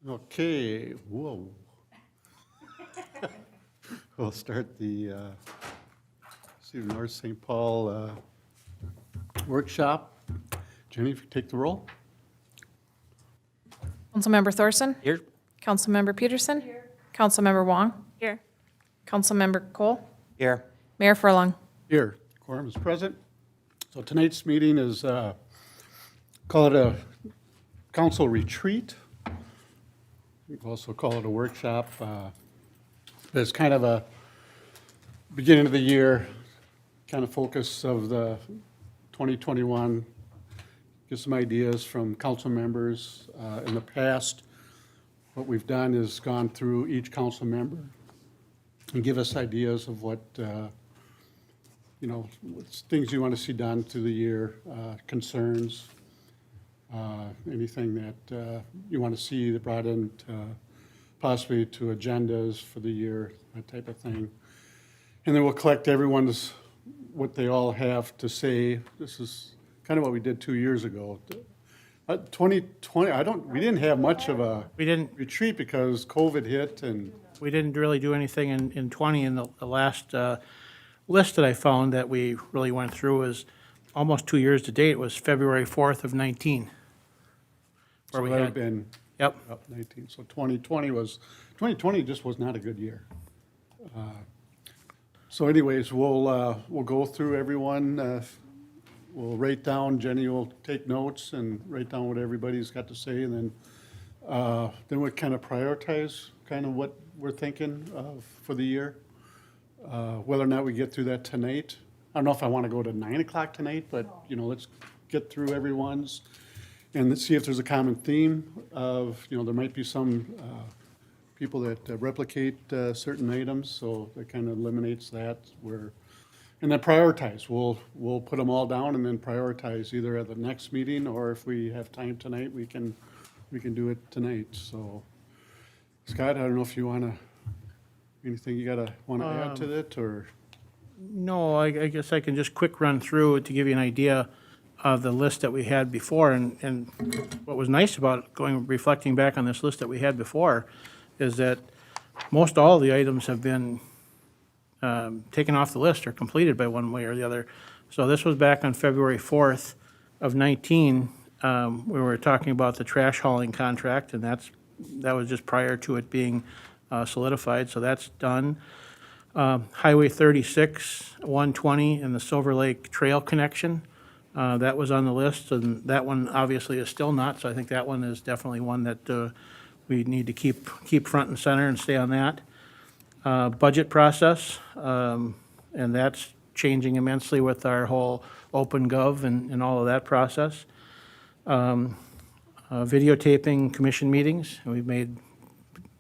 Okay, whoa. We'll start the Cedar North St. Paul workshop. Jenny, if you take the roll. Councilmember Thorson? Here. Councilmember Peterson? Here. Councilmember Wong? Here. Councilmember Cole? Here. Mayor Furlong? Here, quorum is present. So tonight's meeting is, call it a council retreat. You can also call it a workshop. It's kind of a beginning of the year kind of focus of the 2021. Get some ideas from council members. In the past, what we've done is gone through each council member and give us ideas of what, what's things you want to see done through the year, concerns, anything that you want to see that brought in possibly to agendas for the year, that type of thing. And then we'll collect everyone's, what they all have to say. This is kind of what we did 2 years ago. 2020, we didn't have much of a We didn't retreat because COVID hit and, really do anything in 20. And the last list that I found that we really went through is almost 2 years to date was February 4th of 19. so Where we that would have had, been yep, up 19. So 2020 just was not a good year. So anyways, we'll go through everyone. We'll write down, Jenny will take notes and write down what everybody's got to say, and then we kind of prioritize kind of what we're thinking of for the year. Whether or not we get through that tonight. I don't know if I want to go to 9 o'clock tonight, but, let's get through everyone's and let's see if there's a common theme of, there might be some people that replicate certain items, so that kind of eliminates that. And then prioritize. We'll put them all down and then prioritize either at the next meeting, or if we have time tonight, we can do it tonight. So, Scott, I don't know if you want to, anything you want to add to that, or? no, I guess I can just quick run through to give you an idea of the list that we had before. And what was nice about reflecting back on this list that we had before is that most all of the items have been taken off the list or completed by one way or the other. So this was back on February 4th of 19. We were talking about the trash hauling contract, and that was just prior to it being solidified, so that's done. Highway 36, 120, and the Silver Lake Trail connection, that was on the list, and that one obviously is still not, so I think that one is definitely one that we need to keep front and center and stay on that. Budget process, and that's changing immensely with our whole OpenGov and all of that process. Videotaping commission meetings, and we've made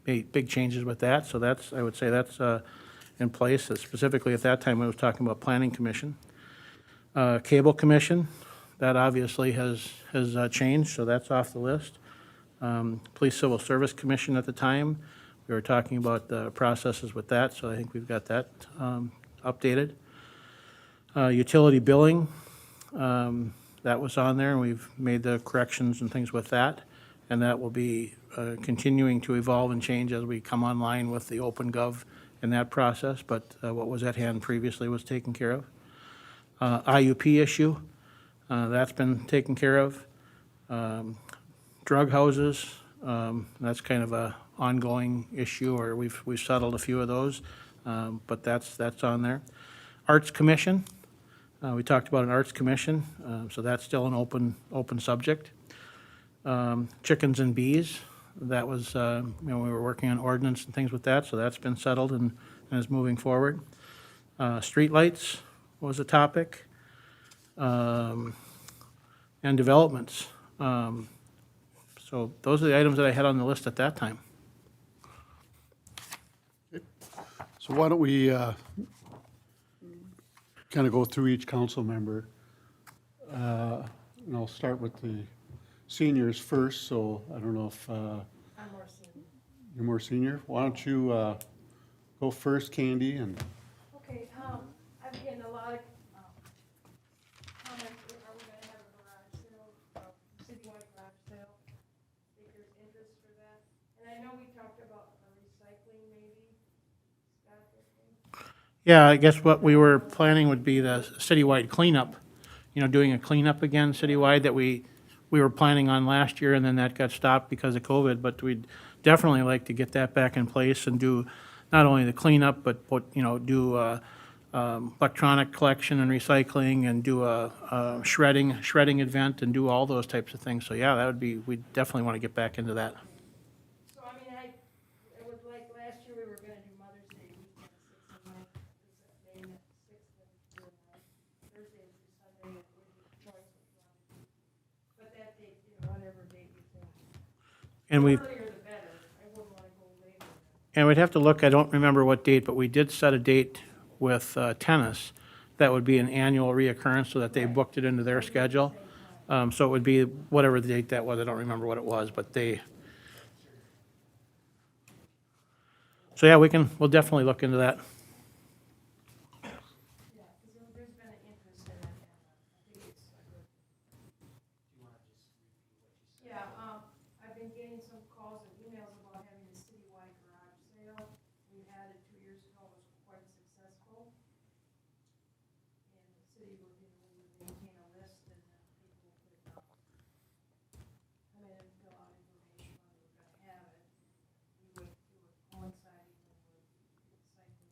big changes with that, so I would say that's in place. Specifically at that time, I was talking about planning commission. Cable commission, that obviously has changed, so that's off the list. Police Civil Service Commission at the time, we were talking about the processes with that, so I think we've got that updated. Utility billing, that was on there, and we've made the corrections and things with that, and that will be continuing to evolve and change as we come online with the OpenGov in that process, but what was at hand previously was taken care of. IUP issue, that's been taken care of. Drug houses, that's kind of a ongoing issue, or we've settled a few of those, but that's on there. Arts Commission, we talked about an Arts Commission, so that's still an open subject. Chickens and bees, that was, we were working on ordinance and things with that, so that's been settled and is moving forward. Streetlights was a topic, and developments. So those are the items that I had on the list at that time. So why don't we kind of go through each council member? And I'll start with the seniors first, so I don't know if you're more senior. Why don't you go first, Candy, and Okay, I'm getting a lot of comments, are we gonna have a garage sale, city And I know we talked about recycling maybe, Scott, I think. Yeah, I guess what we were planning would be the citywide cleanup, doing a cleanup again citywide that we were planning on last year, and then that got stopped because of COVID, but we'd definitely like to get that back in place and do not only the cleanup, but do electronic collection and recycling, and do a shredding event, and do all those types of things. So yeah, we definitely want to get back into that. So I mean, it was like last year we were gonna do Mother's Day weekend, 6th and 9th, is that May 6th and 9th, Thursday through Sunday, it would be choice if you wanted to. But that date, whatever date you think, And we earlier the better, I wouldn't wanna go later. And we'd have to look, I don't remember what date, but we did set a date with tennis. That would be an annual reoccurrence, so that they booked it into their schedule. So it would be whatever the date that was, I don't remember what it was, but so yeah, we'll definitely look into that. Yeah, because there's been an interest in it, and I think it's a good. Yeah, I've been getting some calls and emails about having a citywide garage sale. We had it 2 years ago, it was quite successful. And the city would maintain a list, and then people could come in and fill out information when we were gonna have it. It would coincide even with cycling.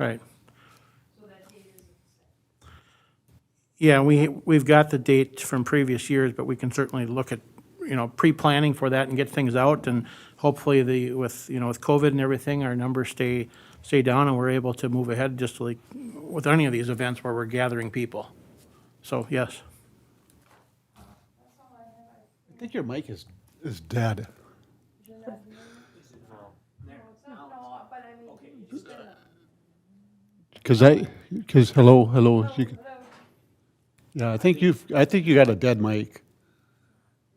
Right. So that date isn't set. Yeah, we've got the date from previous years, but we can certainly look at, pre-planning for that and get things out, and hopefully with COVID and everything, our numbers stay down, and we're able to move ahead, just like with any of these events where we're gathering people. So, yes. I think your mic is dead. No, but I mean, you said. Because hello. Yeah, I think you got a dead mic.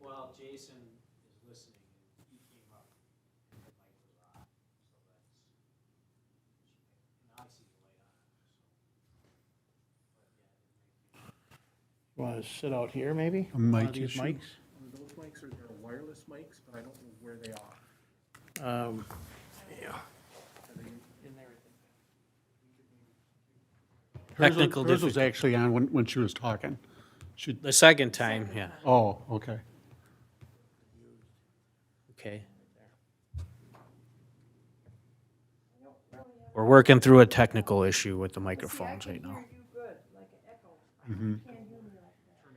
Well, Jason is listening, and he came up, and the mic was on, so that's, and I see the light on, Want to sit out here, maybe? A mic One of these issue. mics? Those mics are they're wireless mics, but I don't know where they are. Yeah. Technical Hers was difficulty. actually on when she was talking. She, The second time, yeah, oh, okay. okay. We're working through a technical issue with the microphones right now.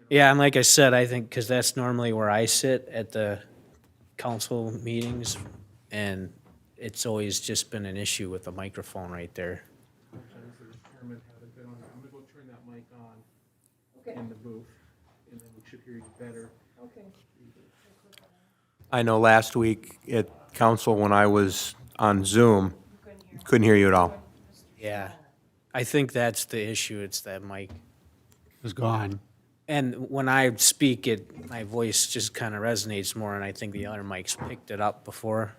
Yeah, and like I said, I think, because that's normally where I sit at the council meetings, and it's always just been an issue with the microphone right there. Sometimes the chairman have it on. I'm gonna go turn that mic on in the booth, and then we should hear you better. I know last week at council, when I was on Zoom, couldn't hear you at all. Yeah, I think that's the issue, it's that mic. It's gone. And when I speak, my voice just kind of resonates more, and I think the other mics picked it up before.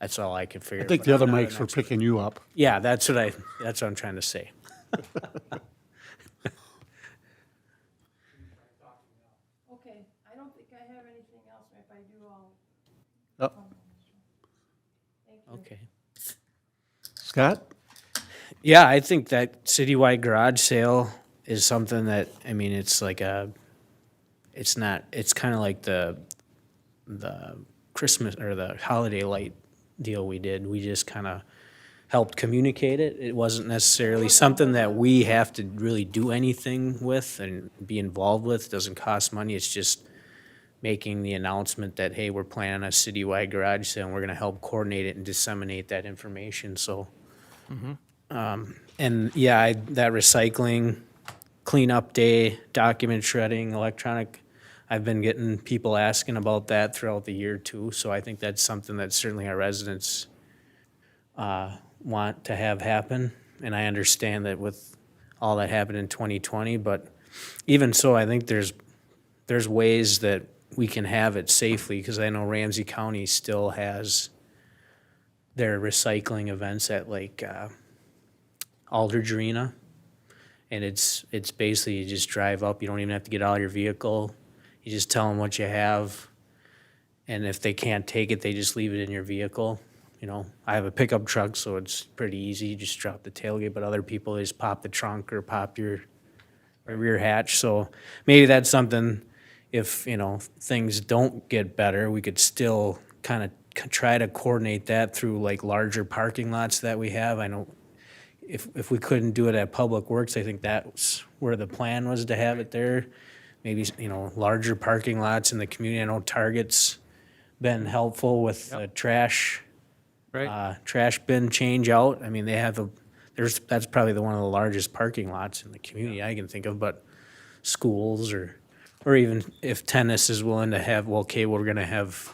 That's all I could figure. I think but the other I'm not an mics were expert. picking you up. Yeah, that's what I'm trying to say. Okay, I don't think I have anything else, if I do, I'll. Oh, Thank you. Okay. Scott? Yeah, I think that citywide garage sale is something that, I mean, it's like it's kind of like the Christmas or the holiday light deal we did. We just kind of helped communicate it. It wasn't necessarily something that we have to really do anything with and be involved with. It doesn't cost money. It's just making the announcement that, hey, we're planning a citywide garage sale, and we're going to help coordinate it and disseminate that information. So, and yeah, that recycling, cleanup day, document shredding, electronic, I've been getting people asking about that throughout the year too. So I think that's something that certainly our residents want to have happen. And I understand that with all that happened in 2020, but even so, I think there's ways that we can have it safely, because I know Ramsey County still has their recycling events at like Aldridge Arena. And it's basically, you just drive up, you don't even have to get out of your vehicle. You just tell them what you have, And if they can't take it, they just leave it in your vehicle. You know, I have a pickup truck, so it's pretty easy. You just drop the tailgate, but other people, they just pop the trunk or pop your rear hatch. So maybe that's something, if, you know, things don't get better, we could still kind of try to coordinate that through like larger parking lots that we have. I know if we couldn't do it at Public Works, I think that's where the plan was to have it there. Maybe, you know, larger parking lots in the community. I know Target's been helpful with the trash bin change out. I mean, they have that's probably one of the largest parking lots in the community I can think of, but schools or even if tennis is willing to have, well, okay, we're gonna have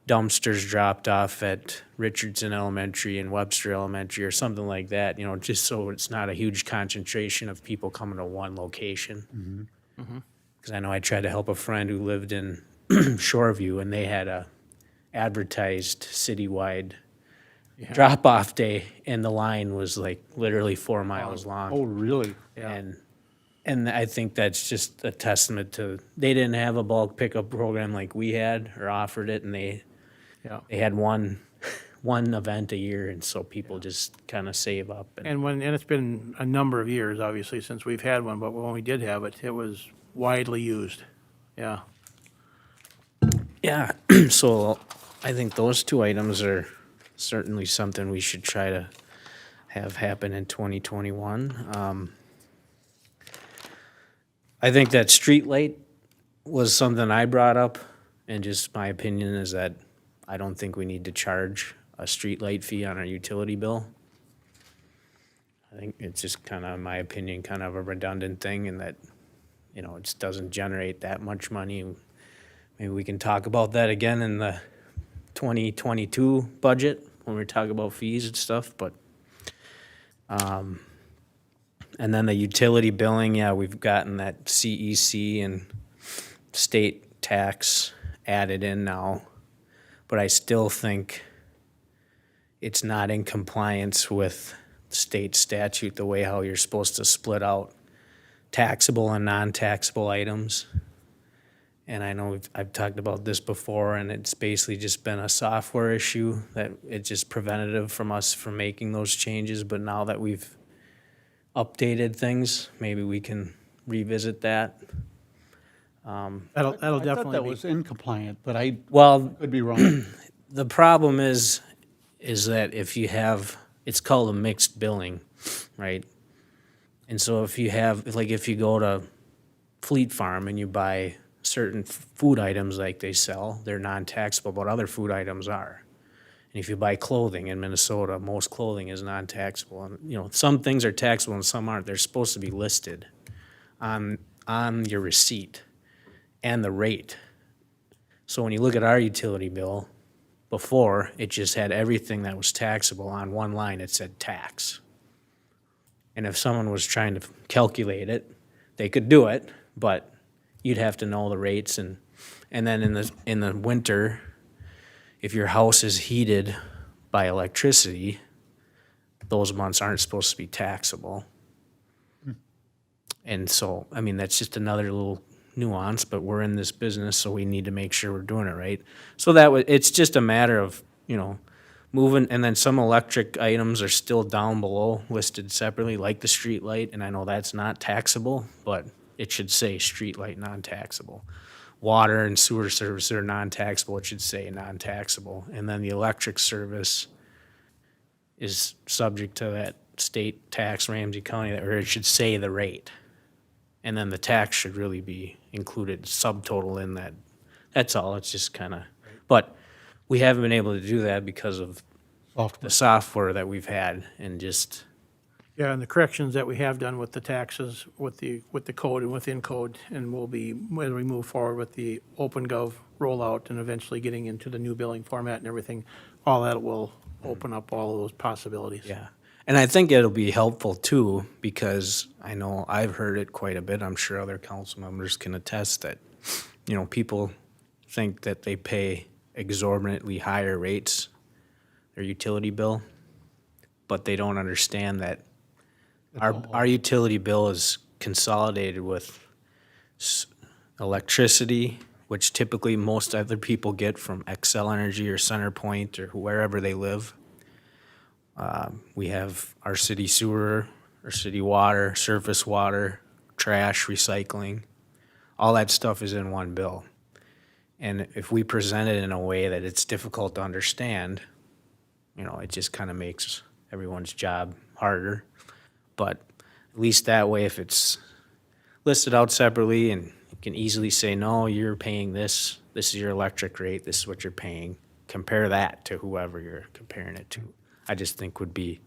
dumpsters dropped off at Richardson Elementary and Webster Elementary or something like that, you know, just so it's not a huge concentration of people coming to one location. Because I know I tried to help a friend who lived in Shoreview, and they had a advertised citywide drop-off day, and the line was like literally 4 miles long. Oh, really? And I think that's just a testament to, they didn't have a bulk pickup program like we had or offered it, and they had one event a year, and so people just kind of save up. And it's been a number of years, obviously, since we've had one, but when we did have it, it was widely used. Yeah. Yeah, so I think those two items are certainly something we should try to have happen in 2021. I think that street light was something I brought up, and just my opinion is that I don't think we need to charge a street light fee on our utility bill. I think it's just kind of, in my opinion, kind of a redundant thing, and that, you know, it just doesn't generate that much money. Maybe we can talk about that again in the 2022 budget when we talk about fees and stuff, but, and then the utility billing, yeah, we've gotten that CEC and state tax added in now, but I still think it's not in compliance with state statute, the way how you're supposed to split out taxable and non-taxable items. And I know I've talked about this before, and it's basically just been a software issue that it's just preventative from us from making those changes. But now that we've updated things, maybe we can revisit that. That'll I thought that definitely was be, incompliant, but I Well, could be wrong. the problem is that if you have, it's called a mixed billing, right? And so if you have, like if you go to Fleet Farm and you buy certain food items like they sell, they're non-taxable, but other food items are. And if you buy clothing in Minnesota, most clothing is non-taxable. And, you know, some things are taxable and some aren't. They're supposed to be listed on your receipt and the rate. So when you look at our utility bill, before, it just had everything that was taxable on one line. It said tax. And if someone was trying to calculate it, they could do it, but you'd have to know the rates. And then in the winter, if your house is heated by electricity, those months aren't supposed to be taxable. And so, I mean, that's just another little nuance, but we're in this business, so we need to make sure we're doing it right. So it's just a matter of, you know, moving, and then some electric items are still down below, listed separately, like the street light, and I know that's not taxable, but it should say street light non-taxable. Water and sewer services are non-taxable, it should say non-taxable. And then the electric service is subject to that state tax, Ramsey County, or it should say the rate. And then the tax should really be included subtotal in that. That's all, it's just kind of, but we haven't been able to do that because of the software that we've had, and just, yeah, and the corrections that we have done with the taxes, with the code and within code, and we'll be, as we move forward with the OpenGov rollout and eventually getting into the new billing format and everything, all that will open up all of those possibilities. yeah. And I think it'll be helpful too, because I know I've heard it quite a bit. I'm sure other council members can attest that, you know, people think that they pay exorbitantly higher rates, their utility bill, but they don't understand that our utility bill is consolidated with electricity, which typically most other people get from Xcel Energy or CenterPoint or wherever they live. We have our city sewer, our city water, surface water, trash, recycling. All that stuff is in one bill. And if we present it in a way that it's difficult to understand, you know, it just kind of makes everyone's job harder. But at least that way, if it's listed out separately and you can easily say, no, you're paying this, this is your electric rate, this is what you're paying, compare that to whoever you're comparing it to. I just think would be,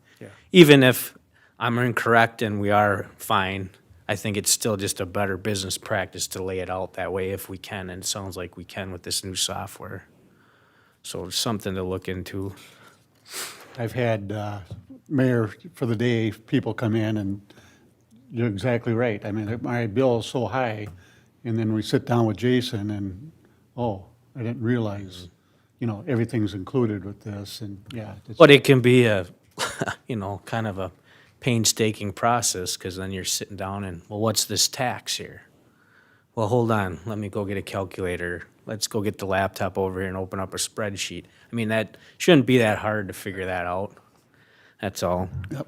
even if I'm incorrect and we are fine, I think it's still just a better business practice to lay it out that way if we can, and it sounds like we can with this new software. So it's something to look into. I've had mayor for the day, people come in and you're exactly right. I mean, my bill is so high, and then we sit down with Jason and, oh, I didn't realize, you know, everything's included with this, and yeah. it's- But it can be a, you know, kind of a painstaking process, because then you're sitting down and, well, what's this tax here? Well, hold on, let me go get a calculator. Let's go get the laptop over here and open up a spreadsheet. I mean, that shouldn't be that hard to figure that out. That's all. Yep.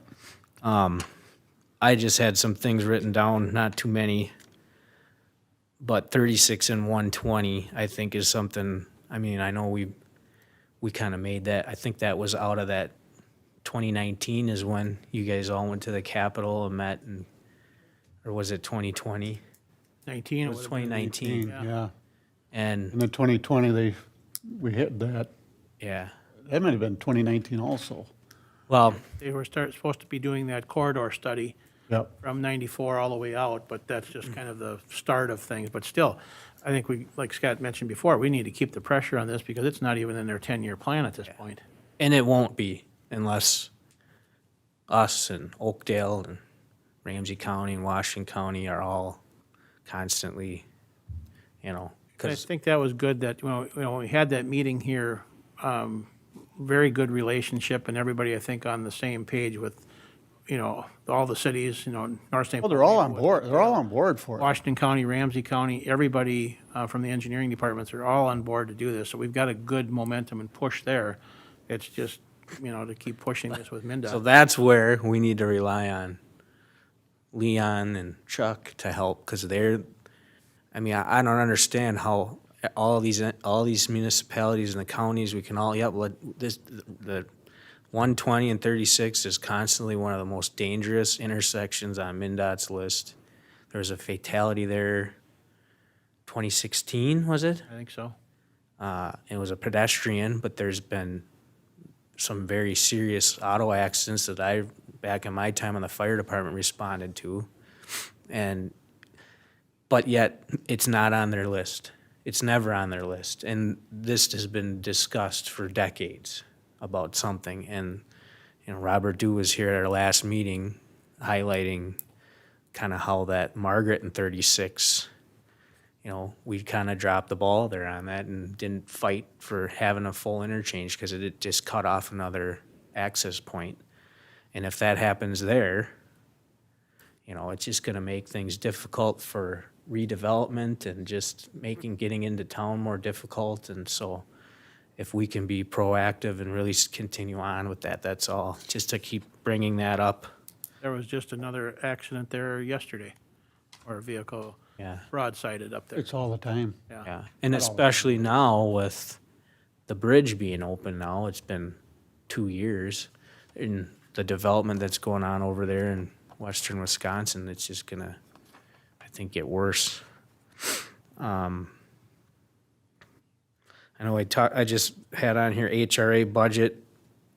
I just had some things written down, not too many, but 36 and 120, I think is something, I mean, I know we kind of made that, I think that was out of that 2019 is when you guys all went to the Capitol and met, and, or was it 2020? 19. It was 2019. Yeah. And, And then 2020, we hit that. yeah, That might have been 2019 also. well, They were supposed to be doing that corridor study Yep. from 94 all the way out, but that's just kind of the start of things. But still, I think we, like Scott mentioned before, we need to keep the pressure on this because it's not even in their 10-year plan at this point. and it won't be unless us and Oakdale and Ramsey County and Washington County are all constantly, you know, I because, think that was good that, when we had that meeting here, very good relationship and everybody, I think, on the same page with, all the cities, North St. Well, they're all on board. They're all on board for it. Washington County, Ramsey County, everybody from the engineering departments are all on board to do this. So we've got a good momentum and push there. It's just, to keep pushing this with so MinDOT. that's where we need to rely on Leon and Chuck to help, because they're, I mean, I don't understand how all these municipalities and the counties, we can all, the 120 and 36 is constantly one of the most dangerous intersections on MinDOT's list. There was a fatality there, 2016, was it? I think so. It was a pedestrian, but there's been some very serious auto accidents that I, back in my time on the fire department, responded to. But yet, it's not on their list. It's never on their list. And this has been discussed for decades about something. And, Robert Dew was here at our last meeting highlighting kind of how that Margaret and 36, we kind of dropped the ball there on that and didn't fight for having a full interchange because it just cut off another access point. And if that happens there, it's just going to make things difficult for redevelopment and just getting into town more difficult. And so if we can be proactive and really continue on with that, that's all, just to keep bringing that up. There was just another accident there yesterday, where a vehicle Yeah. broadsided up there. It's all the time. Yeah, and especially now with the bridge being open now, it's been 2 years, and the development that's going on over there in western Wisconsin, it's just gonna, I think, get worse. I know I just had on here HRA budget,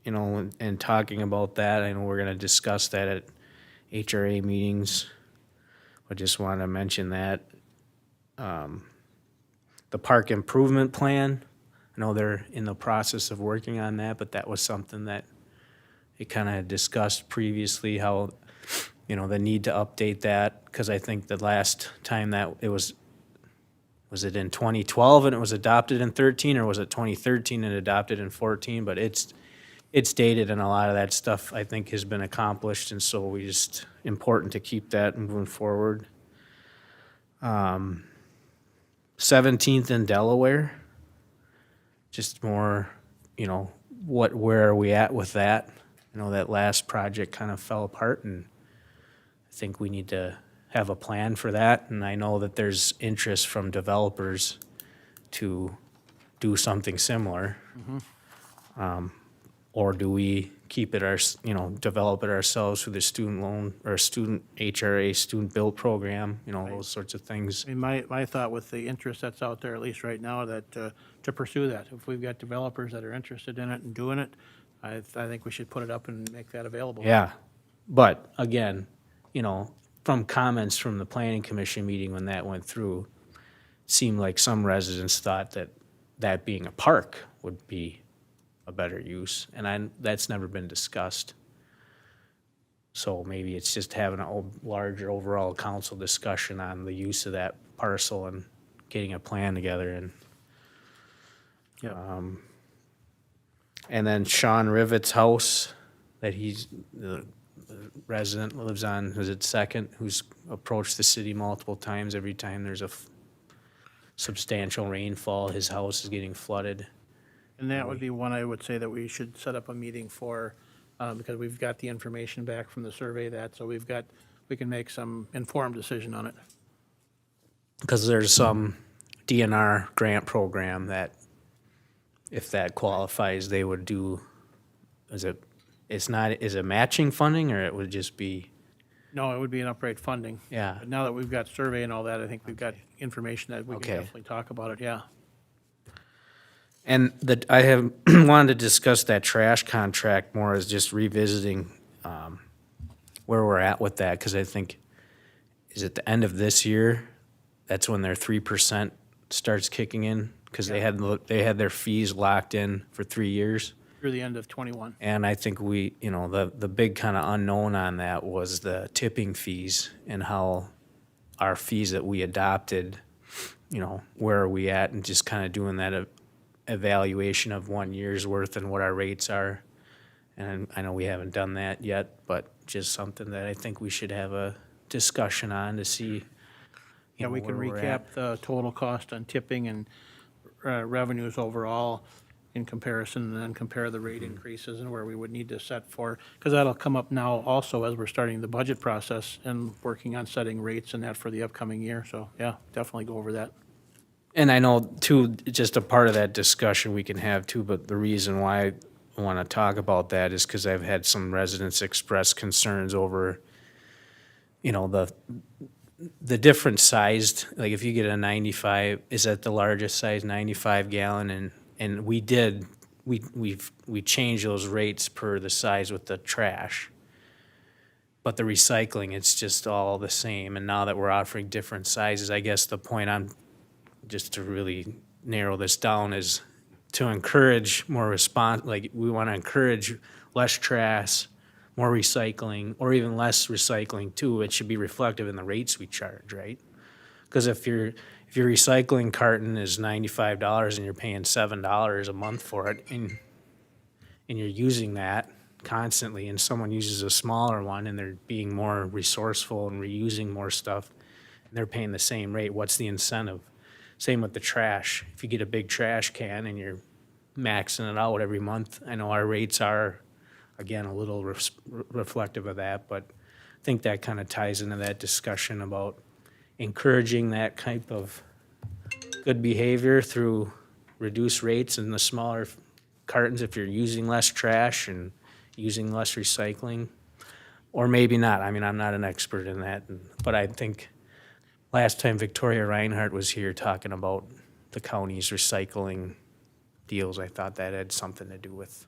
and talking about that. I know we're gonna discuss that at HRA meetings. I just wanted to mention that. The park improvement plan, I know they're in the process of working on that, but that was something that it kind of discussed previously, how, the need to update that, because I think the last time that it was it in 2012 and it was adopted in 13, or was it 2013 and adopted in 14? But it's dated, and a lot of that stuff, I think, has been accomplished, and so important to keep that moving forward. 17th in Delaware. Just more, where are we at with that? That last project kind of fell apart, and I think we need to have a plan for that. And I know that there's interest from developers to do something similar. Or do we keep it develop it ourselves through the student loan or student HRA, student build program, those sorts of things. I mean, my thought with the interest that's out there, at least right now, that to pursue that. If we've got developers that are interested in it and doing it, I think we should put it up and make that available. Yeah, but again, from comments from the planning commission meeting when that went through, seemed like some residents thought that being a park would be a better use, and that's never been discussed. So maybe it's just having a larger overall council discussion on the use of that parcel and getting a plan together. And Yeah. and then Sean Rivet's house that the resident lives on, is it Second, who's approached the city multiple times. Every time there's a substantial rainfall, his house is getting flooded. And that would be one I would say that we should set up a meeting for, because we've got the information back from the survey so we can make some informed decision on it. Because there's some DNR grant program that, if that qualifies, they would do, is it matching funding, or it would just be, No, it would be an upright funding. yeah, But now that we've got survey and all that, I think we've got information that we can Okay. definitely talk about it, yeah. And I have wanted to discuss that trash contract more as just revisiting where we're at with that, because I think, is it the end of this year? That's when their 3% starts kicking in, because they had their fees locked in for 3 years. Through the end of '21. And I think the big kind of unknown on that was the tipping fees and how our fees that we adopted, where are we at, and just kind of doing that evaluation of 1 year's worth and what our rates are. And I know we haven't done that yet, but just something that I think we should have a discussion on to see. Yeah, we can where we're at. recap the total cost on tipping and revenues overall in comparison, and then compare the rate increases and where we would need to set for, because that'll come up now also as we're starting the budget process and working on setting rates and that for the upcoming year. So, yeah, definitely go over that. And I know too, just a part of that discussion we can have too, but the reason why I want to talk about that is because I've had some residents express concerns over, the different sized, like if you get a 95, is that the largest size, 95 gallon? And we changed those rates per the size with the trash. But the recycling, it's just all the same. And now that we're offering different sizes, I guess the point just to really narrow this down, is to encourage more we want to encourage less trash, more recycling, or even less recycling too. It should be reflective in the rates we charge, right? Because if your recycling carton is $95 and you're paying $7 a month for it, and you're using that constantly, and someone uses a smaller one and they're being more resourceful and reusing more stuff, and they're paying the same rate, what's the incentive? Same with the trash. If you get a big trash can and you're maxing it out every month, I know our rates are, again, a little reflective of that, but I think that kind of ties into that discussion about encouraging that type of good behavior through reduced rates and the smaller cartons if you're using less trash and using less recycling. Or maybe not. I mean, I'm not an expert in that, but I think last time Victoria Reinhardt was here talking about the county's recycling deals, I thought that had something to do with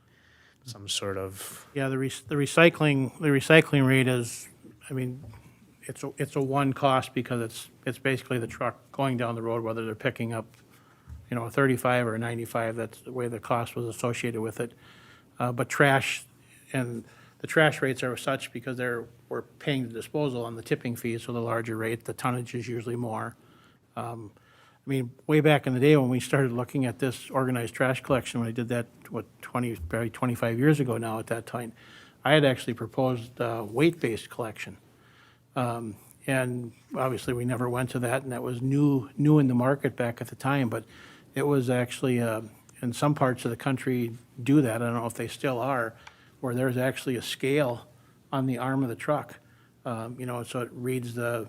some sort of, Yeah, the recycling rate is, I mean, it's a one cost because it's basically the truck going down the road, whether they're picking up, a 35 or a 95, that's the way the cost was associated with it. But trash, and the trash rates are such because we're paying the disposal on the tipping fees, so the larger rate, the tonnage is usually more. I mean, way back in the day when we started looking at this organized trash collection, when I did that, probably 25 years ago now at that time, I had actually proposed weight-based collection. And And obviously, we never went to that, and that was new in the market back at the time, but it was actually, in some parts of the country do that, I don't know if they still are, where there's actually a scale on the arm of the truck. You know, so it reads the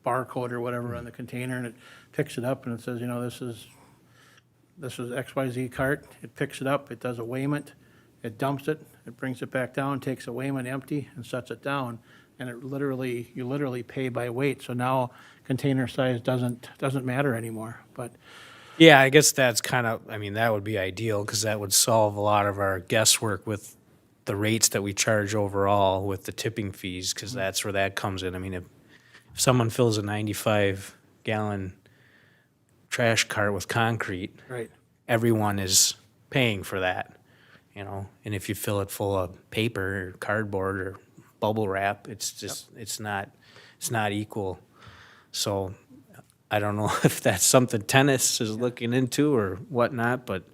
barcode or whatever on the container, and it picks it up, and it says, you know, this is XYZ cart. It picks it up, it does a weighment, it dumps it, it brings it back down, takes a weighment empty, and sets it down. And it literally, you literally pay by weight. So now container size doesn't matter anymore. But Yeah, I guess that's kind of, I mean, that would be ideal because that would solve a lot of our guesswork with the rates that we charge overall with the tipping fees, because that's where that comes in. I mean, if someone fills a 95-gallon trash cart with concrete, right, everyone is paying for that, you know? And if you fill it full of paper or cardboard or bubble wrap, it's just, it's not equal. So I don't know if that's something tennis is looking into or whatnot, but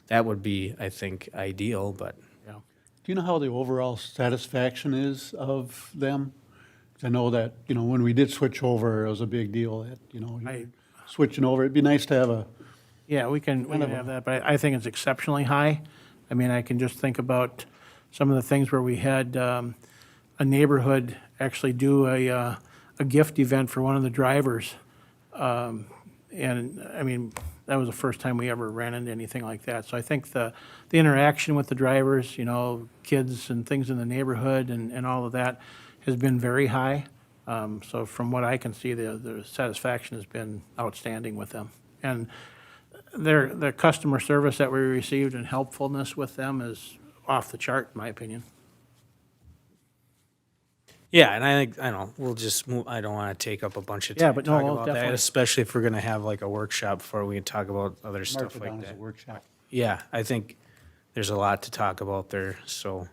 that would be, I think, ideal, but. yeah. Do you know how the overall satisfaction is of them? 'Cause I know that, you know, when we did switch over, it was a big deal that, you know, switching over, it'd be nice to have a, Yeah, we can have that, but I think it's exceptionally high. I mean, I can just think about some of the things where we had a neighborhood actually do a gift event for one of the drivers. And, I mean, that was the first time we ever ran into anything like that. So I think the interaction with the drivers, you know, kids and things in the neighborhood and all of that has been very high. So from what I can see, the satisfaction has been outstanding with them. And their customer service that we received and helpfulness with them is off the chart, in my opinion. Yeah, and I think, I don't know, we'll just move, I don't want to take up a bunch of Yeah, time but no, talking we'll about that, definitely- especially if we're going to have like a workshop before we can talk about other mark stuff it like down as a that. workshop. Yeah, I think there's a lot to talk about there, so.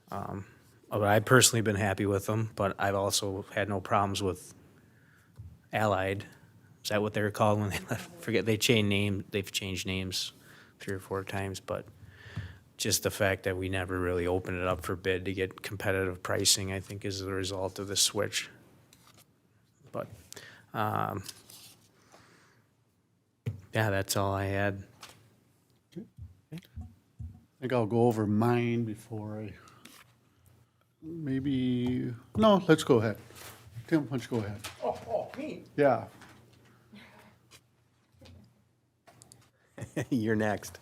But I've personally been happy with them, but I've also had no problems with Allied. Is that what they were called when they left? Forget, they've changed names 3 or 4 times, but just the fact that we never really opened it up for bid to get competitive pricing, I think, is the result of the switch. But, yeah, that's all I had. I think I'll go over mine before I, maybe, no, let's go ahead. Tim, why don't you go ahead? Oh, me? Yeah. You're next.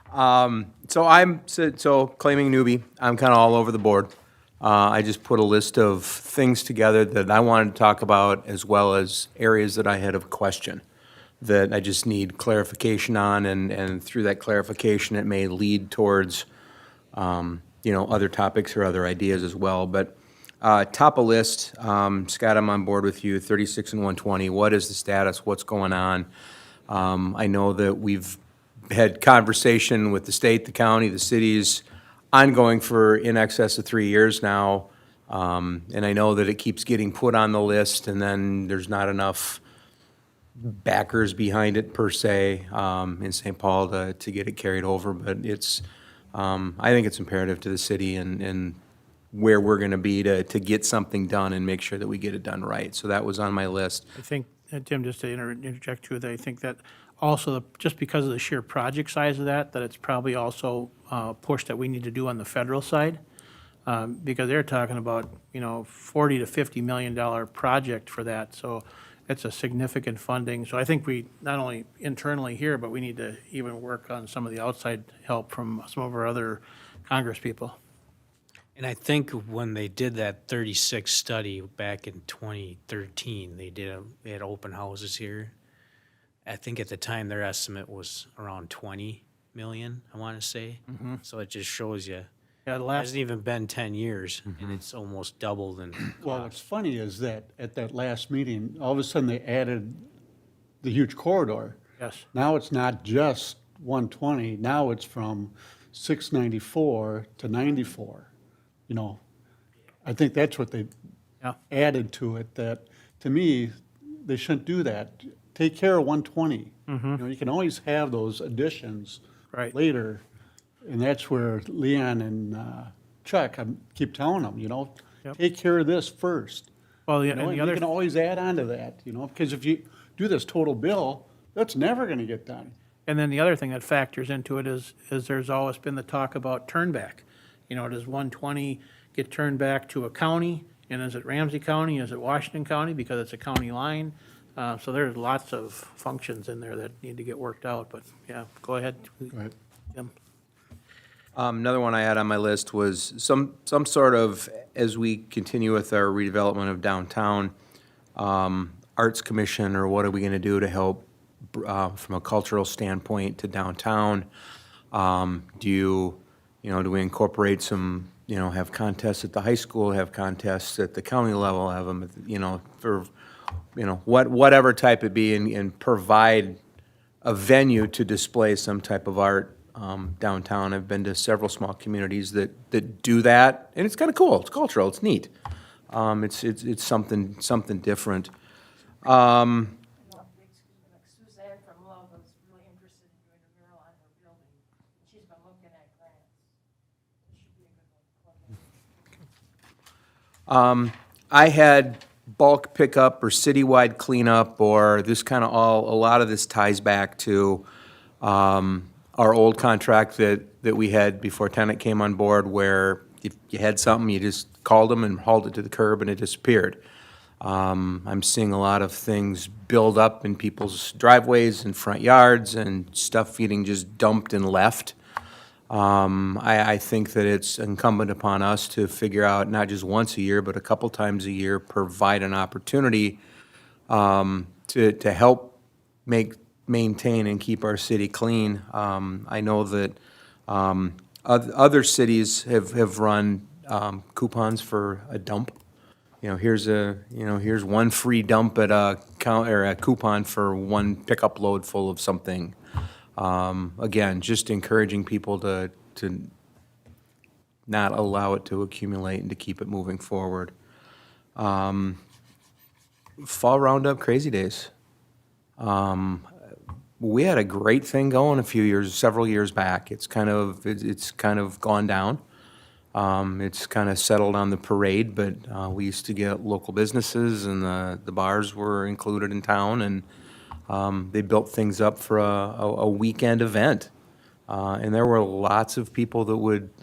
So claiming newbie, I'm kind of all over the board. I just put a list of things together that I wanted to talk about, as well as areas that I had a question that I just need clarification on, and through that clarification, it may lead towards, you know, other topics or other ideas as well. But top of list, Scott, I'm on board with you, 36 and 120. What is the status? What's going on? I know that we've had conversation with the state, the county, the cities, ongoing for in excess of 3 years now. And I know that it keeps getting put on the list, and then there's not enough backers behind it per se, in St. Paul to get it carried over. But it's, I think it's imperative to the city and where we're gonna be to get something done and make sure that we get it done right. So that was on my list. I think, Tim, just to interject too, that I think that also, just because of the sheer project size of that it's probably also a push that we need to do on the federal side. Because they're talking about, you know, $40 to $50 million project for that. So it's a significant funding. So I think we, not only internally here, but we need to even work on some of the outside help from some of our other Congress people. And I think when they did that 36 study back in 2013, they had open houses here. I think at the time their estimate was around 20 million, I want to say. So it just shows you, Yeah, the it last, hasn't even been 10 years, and it's almost doubled in Well, what's funny is that at that last meeting, all of a sudden they added the huge corridor. yes, Now it's not just 120, now it's from 694 to 94, you know. I think that's what they yeah. added to it, that, to me, they shouldn't do that. Take care of 120. You know, you can always have those additions Right. later, and that's where Leon and Chuck, I keep telling them, you know, Yep. take care of this first. Well, You yeah, know, and and the you other, can always add on to that, you know, because if you do this total bill, that's never gonna get done. and then the other thing that factors into it is there's always been the talk about turn back. You know, does 120 get turned back to a county? And is it Ramsey County? Is it Washington County? Because it's a county line. So there's lots of functions in there that need to get worked out, but yeah, go ahead. Go ahead. Jim. Another one I had on my list was some sort of, as we continue with our redevelopment of downtown, arts commission, or what are we gonna do to help, from a cultural standpoint to downtown? Do we incorporate some, have contests at the high school, have contests at the county level, have them, for, whatever type it be, and provide a venue to display some type of art downtown. I've been to several small communities that do that, and it's kind of cool. It's cultural. It's neat. It's something different. Suzanne from Love was really interested in doing a mural on her building. She's been looking at grants. This should be a good one. I had bulk pickup or citywide cleanup, or this kind of a lot of this ties back to our old contract that we had before Tenet came on board, where if you had something, you just called them and hauled it to the curb and it disappeared. I'm seeing a lot of things build up in people's driveways and front yards, and stuff getting just dumped and left. I think that it's incumbent upon us to figure out, not just once a year, but a couple times a year, provide an opportunity to help maintain and keep our city clean. I know that other cities have run coupons for a dump. Here's one free dump at a coupon for one pickup load full of something. Again, just encouraging people to not allow it to accumulate and to keep it moving forward. Fall Roundup, Crazy Days. We had a great thing going several years back. It's kind of gone down. It's kind of settled on the parade, but we used to get local businesses, and the bars were included in town, and they built things up for a weekend event. And there were lots of people a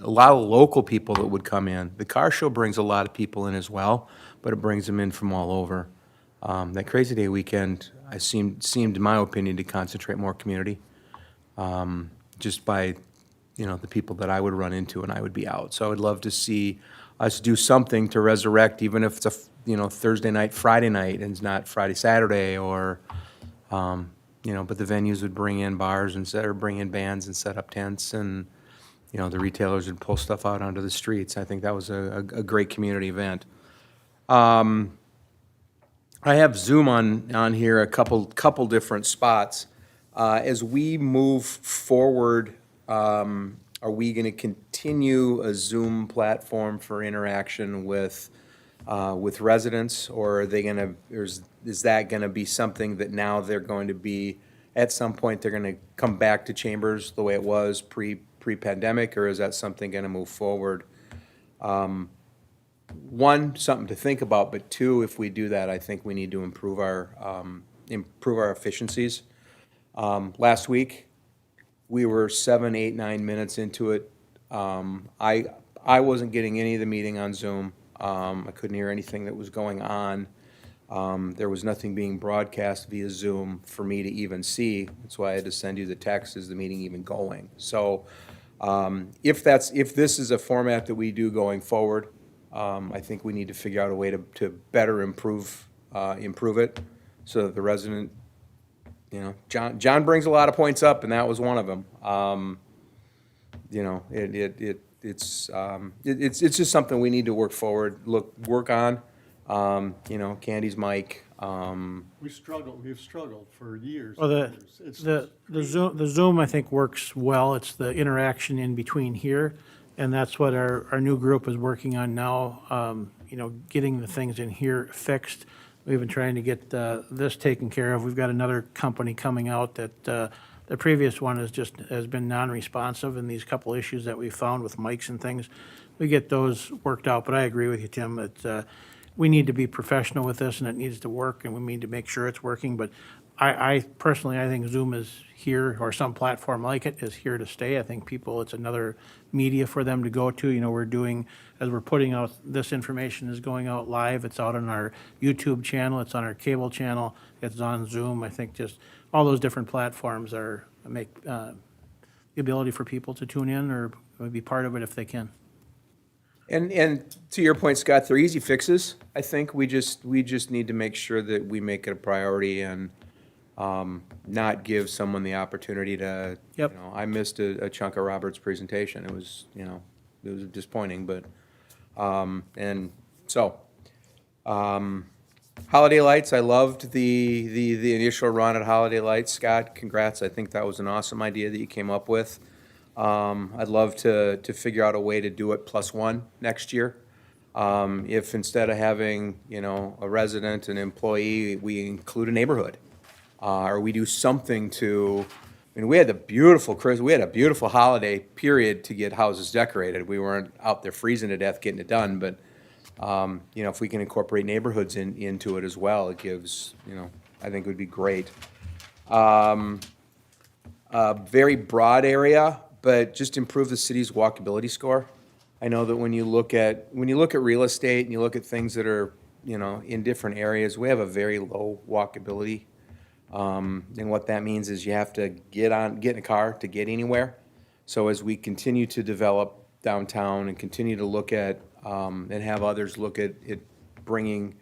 lot of local people that would come in. The car show brings a lot of people in as well, but it brings them in from all over. That Crazy Day weekend, seemed, in my opinion, to concentrate more community, just by, the people that I would run into and I would be out. So I would love to see us do something to resurrect, even if it's a, Thursday night, Friday night, and it's not Friday, Saturday, or, but the venues would bring in bars or bring in bands and set up tents, and, the retailers would pull stuff out onto the streets. I think that was a great community event. I have Zoom on here, a couple different spots. As we move forward, are we going to continue a Zoom platform for interaction with residents, or are they going to, is that going to be something that now they're going to be, at some point, they're going to come back to chambers the way it was pre-pandemic, or is that something going to move forward? One, something to think about, but two, if we do that, I think we need to improve our efficiencies. Last week, we were 7, 8, 9 minutes into it. I wasn't getting any of the meeting on Zoom. I couldn't hear anything that was going on. There was nothing being broadcast via Zoom for me to even see. That's why I had to send you the text, is the meeting even going? So, if this is a format that we do going forward, I think we need to figure out a way to better improve it, so that the resident, John brings a lot of points up, and that was one of them. It's just something we need to work on. Candy's mic. We've struggled for years. Well, and years. the Zoom, I think, works well. It's the interaction in between here, and that's what our new group is working on now, getting the things in here fixed. We've been trying to get this taken care of. We've got another company coming out that The previous one has been non-responsive, and these couple issues that we found with mics and things, we get those worked out, but I agree with you, Tim, that, we need to be professional with this, and it needs to work, and we need to make sure it's working, but I personally, I think Zoom is here, or some platform like it is here to stay. I think people, it's another media for them to go to. You know, we're doing, as we're putting out, this information is going out live. It's out on our YouTube channel, it's on our cable channel, it's on Zoom. I think just all those different platforms make the ability for people to tune in or be part of it if they can. And to your point, Scott, they're easy fixes. I think we just need to make sure that we make it a priority and not give someone the opportunity to, Yep. you know, I missed a chunk of Robert's presentation. It was, you know, it was disappointing, but, and so, Holiday Lights, I loved the initial run at Holiday Lights. Scott, congrats. I think that was an awesome idea that you came up with. I'd love to figure out a way to do it +1 next year. If instead of having, you know, a resident, an employee, we include a neighborhood. Or we do something to, I mean, we had a beautiful holiday period to get houses decorated. We weren't out there freezing to death getting it done, but, you know, if we can incorporate neighborhoods into it as well, it gives, you know, I think it would be great. A very broad area, but just improve the city's walkability score. I know that when you look at real estate and you look at things that are, you know, in different areas, we have a very low walkability. And what that means is you have to get in a car to get anywhere. So as we continue to develop downtown and continue to look at, and have others look at bringing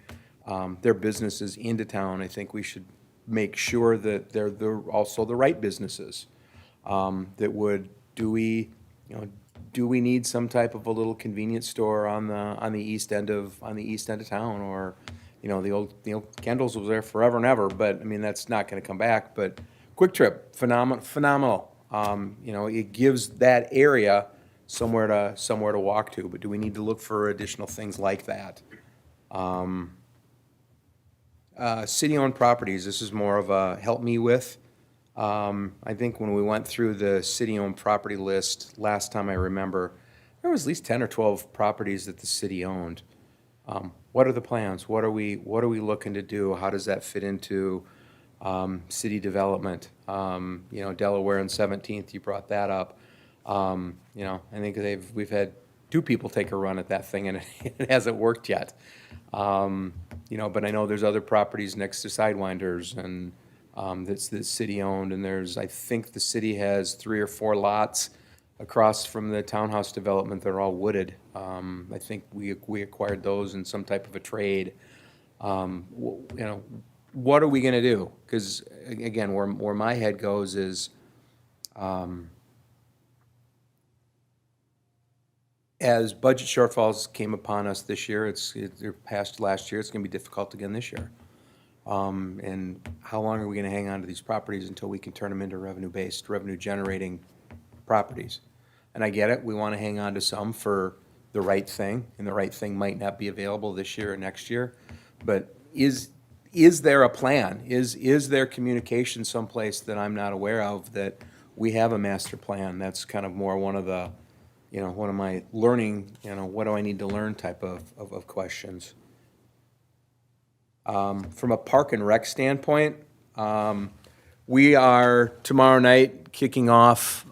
their businesses into town, I think we should make sure that they're also the right businesses. Do we need some type of a little convenience store on the east end of town, or, you know, the old, you know, Kendall's was there forever and ever, but I mean, that's not gonna come back. But Quick Trip, phenomenal. You know, it gives that area somewhere to walk to, but do we need to look for additional things like that? City-owned properties, this is more of a help me with. I think when we went through the city-owned property list last time, I remember, there was at least 10 or 12 properties that the city owned. What are the plans? What are we looking to do? How does that fit into city development? You know, Delaware and 17th, you brought that up. You know, I think we've had 2 people take a run at that thing, and it hasn't worked yet. You know, but I know there's other properties next to Sidewinders and that's city-owned, and I think the city has 3 or 4 lots across from the townhouse development that are all wooded. I think we acquired those in some type of a trade. You know, what are we gonna do? Because, again, where my head goes is, as budget shortfalls came upon us this year, they're past last year, it's gonna be difficult again this year. And how long are we gonna hang on to these properties until we can turn them into revenue-based, revenue-generating properties? And I get it, we wanna hang on to some for the right thing, and the right thing might not be available this year or next year. But is there a plan? Is there communication someplace that I'm not aware of, that we have a master plan? That's kind of more one of the, you know, one of my learning, you know, what do I need to learn type of questions. From a park and rec standpoint, we are tomorrow night kicking off,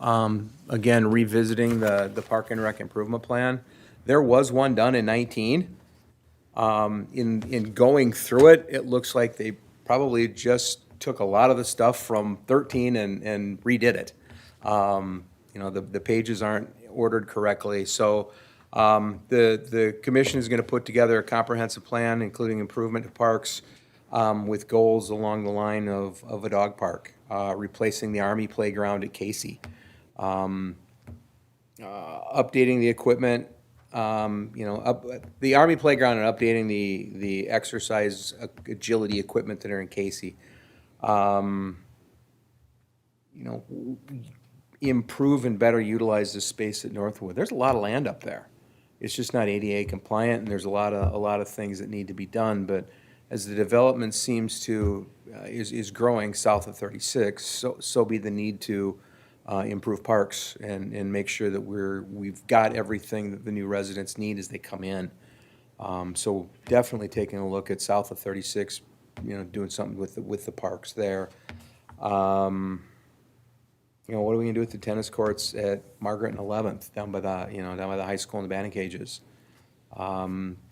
again, revisiting the park and rec improvement plan. There was one done in 19. In going through it, it looks like they probably just took a lot of the stuff from 13 and redid it. You know, the pages aren't ordered correctly. So the commission is going to put together a comprehensive plan, including improvement to parks, with goals along the line of a dog park, replacing the Army playground at Casey, updating the equipment, you know, the Army playground, and updating the exercise agility equipment that are in Casey. You know, improve and better utilize the space at Northwood. There's a lot of land up there. It's just not ADA compliant, and there's a lot of things that need to be done. But as the development seems to, is growing south of 36, so be the need to improve parks and make sure that we've got everything that the new residents need as they come in. So definitely taking a look at south of 36, doing something with the parks there. What are we gonna do with the tennis courts at Margaret and 11th, down by the high school and the batting cages?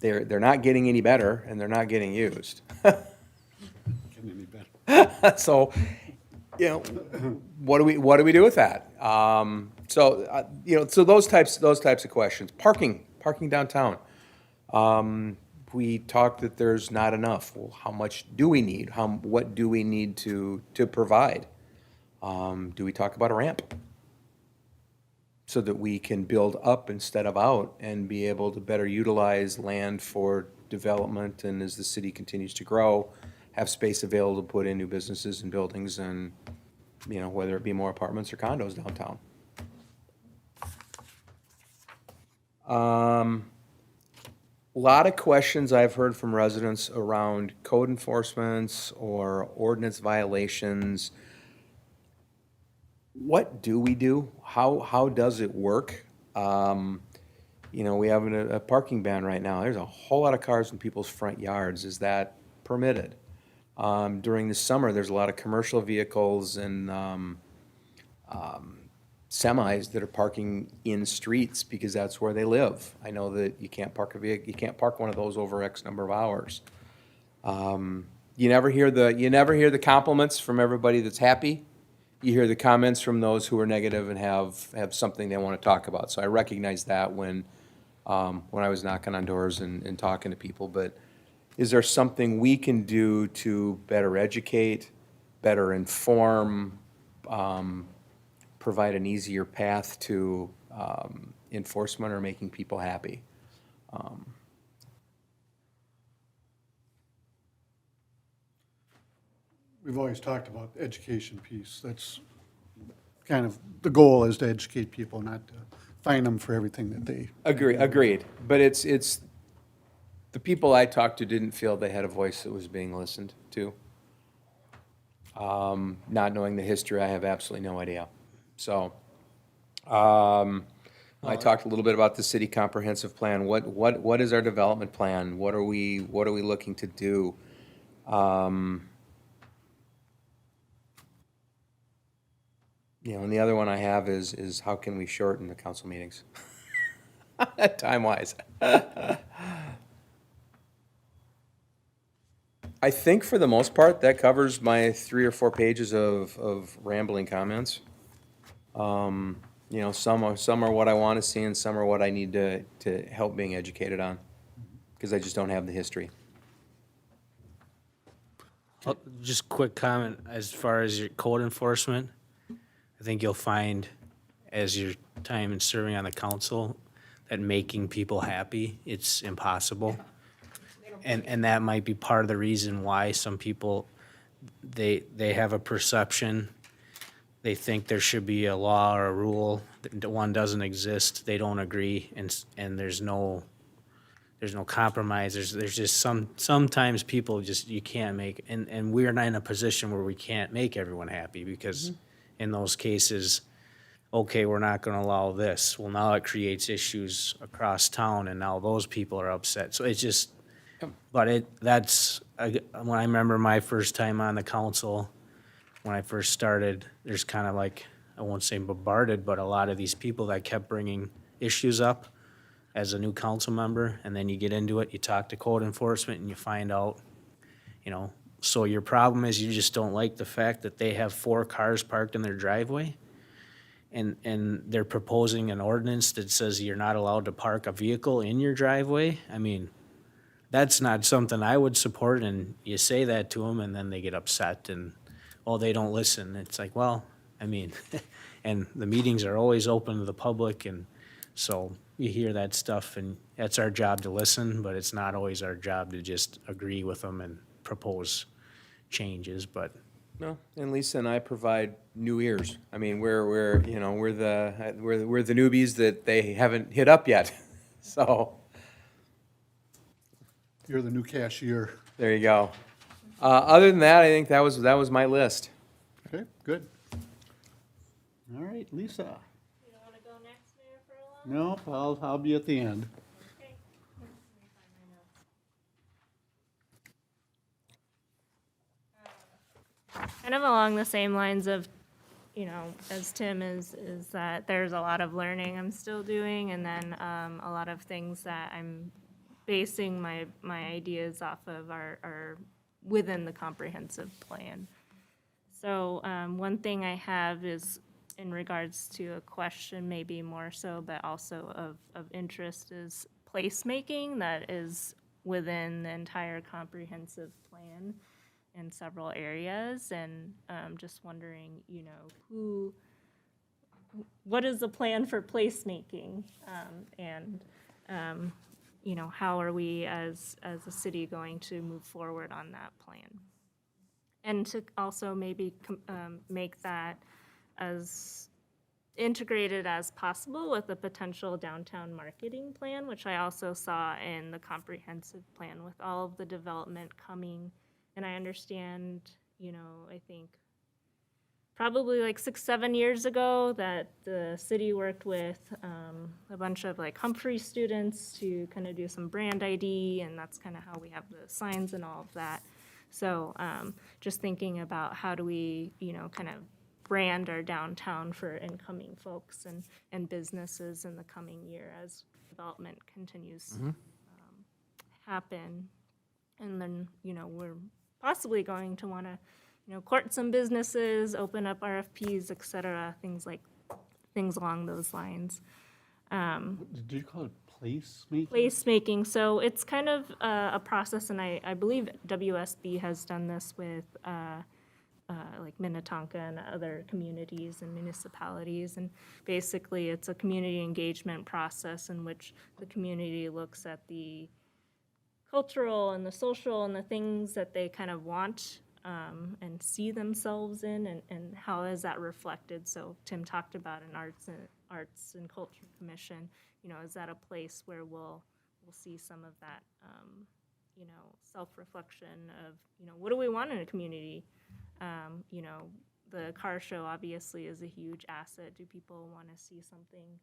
They're not getting any better, and they're not getting used. Getting any better. So, what do we do with that? So those types of questions. Parking downtown. We talked that there's not enough. Well, how much do we need? What do we need to provide? Do we talk about a ramp? So that we can build up instead of out and be able to better utilize land for development, and as the city continues to grow, have space available to put in new businesses and buildings, and, whether it be more apartments or condos downtown. Lot of questions I've heard from residents around code enforcements or ordinance violations. What do we do? How does it work? We have a parking ban right now. There's a whole lot of cars in people's front yards. Is that permitted? During the summer, there's a lot of commercial vehicles and semis that are parking in streets because that's where they live. I know that you can't park you can't park one of those over X number of hours. You never hear the compliments from everybody that's happy. You hear the comments from those who are negative and have something they want to talk about. So I recognize that when I was knocking on doors and talking to people. But is there something we can do to better educate, better inform, provide an easier path to enforcement or making people happy? We've always talked about the education piece. That's kind of, the goal is to educate people, not to fine them for everything that they. Agreed. But it's the people I talked to didn't feel they had a voice that was being listened to. Not knowing the history, I have absolutely no idea. So, I talked a little bit about the city comprehensive plan. What is our development plan? What are we looking to do? And the other one I have is how can we shorten the council meetings? Time-wise. I think for the most part, that covers my 3 or 4 pages of rambling comments. Some are what I want to see, and some are what I need to help being educated on, because I just don't have the history. Just quick comment, as far as your code enforcement, I think you'll find, as your time in serving on the council, that making people happy, it's impossible. And that might be part of the reason why some people, they have a perception, they think there should be a law or a rule, that one doesn't exist, they don't agree, and there's no compromise, there's just sometimes people just, you can't make, and we're not in a position where we can't make everyone happy, because in those cases, okay, we're not gonna allow this. Well, now it creates issues across town, and now those people are upset. So it's just, but when I remember my first time on the council, when I first started, there's kind of like, I won't say bombarded, but a lot of these people that kept bringing issues up as a new council member, and then you get into it, you talk to code enforcement, and you find out, so your problem is you just don't like the fact that they have 4 cars parked in their driveway, and they're proposing an ordinance that says you're not allowed to park a vehicle in your driveway. I mean, that's not something I would support, and you say that to them, and then they get upset, and, they don't listen. It's like, well, I mean, and the meetings are always open to the public, and so you hear that stuff, and that's our job to listen, but it's not always our job to just agree with them and propose changes, but. No, and Lisa and I provide new ears. I mean, we're the newbies that they haven't hit up yet. So, You're the new cashier. There you go. Other than that, I think that was my list. Okay, good. All right, Lisa. You don't wanna go next, Mayor, for a while? Nope, I'll be at the end. Okay. Let me find my notes. Kind of along the same lines of, you know, as Tim is that there's a lot of learning I'm still doing, and then a lot of things that I'm basing my ideas off of are within the comprehensive plan. So one thing I have is in regards to a question, maybe more so, but also of interest is placemaking that is within the entire comprehensive plan in several areas. And just wondering, you know, what is the plan for placemaking? And, you know, how are we as a city going to move forward on that plan? And to also maybe make that as integrated as possible with a potential downtown marketing plan, which I also saw in the comprehensive plan with all of the development coming. And I understand, you know, I think probably like 6-7 years ago that the city worked with a bunch of like Humphrey students to kind of do some brand ID, and that's kind of how we have the signs and all of that. So just thinking about how do we, you know, kind of brand our downtown for incoming folks and businesses in the coming year as development continues happen. And then, you know, we're possibly going to want to, you know, court some businesses, open up RFPs, et cetera, things along those lines. Did you call it placemaking? Placemaking, so it's kind of a process, and I believe WSB has done this with like Minnetonka and other communities and municipalities. And basically, it's a community engagement process in which the community looks at the cultural and the social and the things that they kind of want and see themselves in, and how is that reflected. So Tim talked about an arts and culture commission. You know, is that a place where we'll see some of that, you know, self-reflection of, you know, what do we want in a community? You know, the car show obviously is a huge asset. Do people want to see something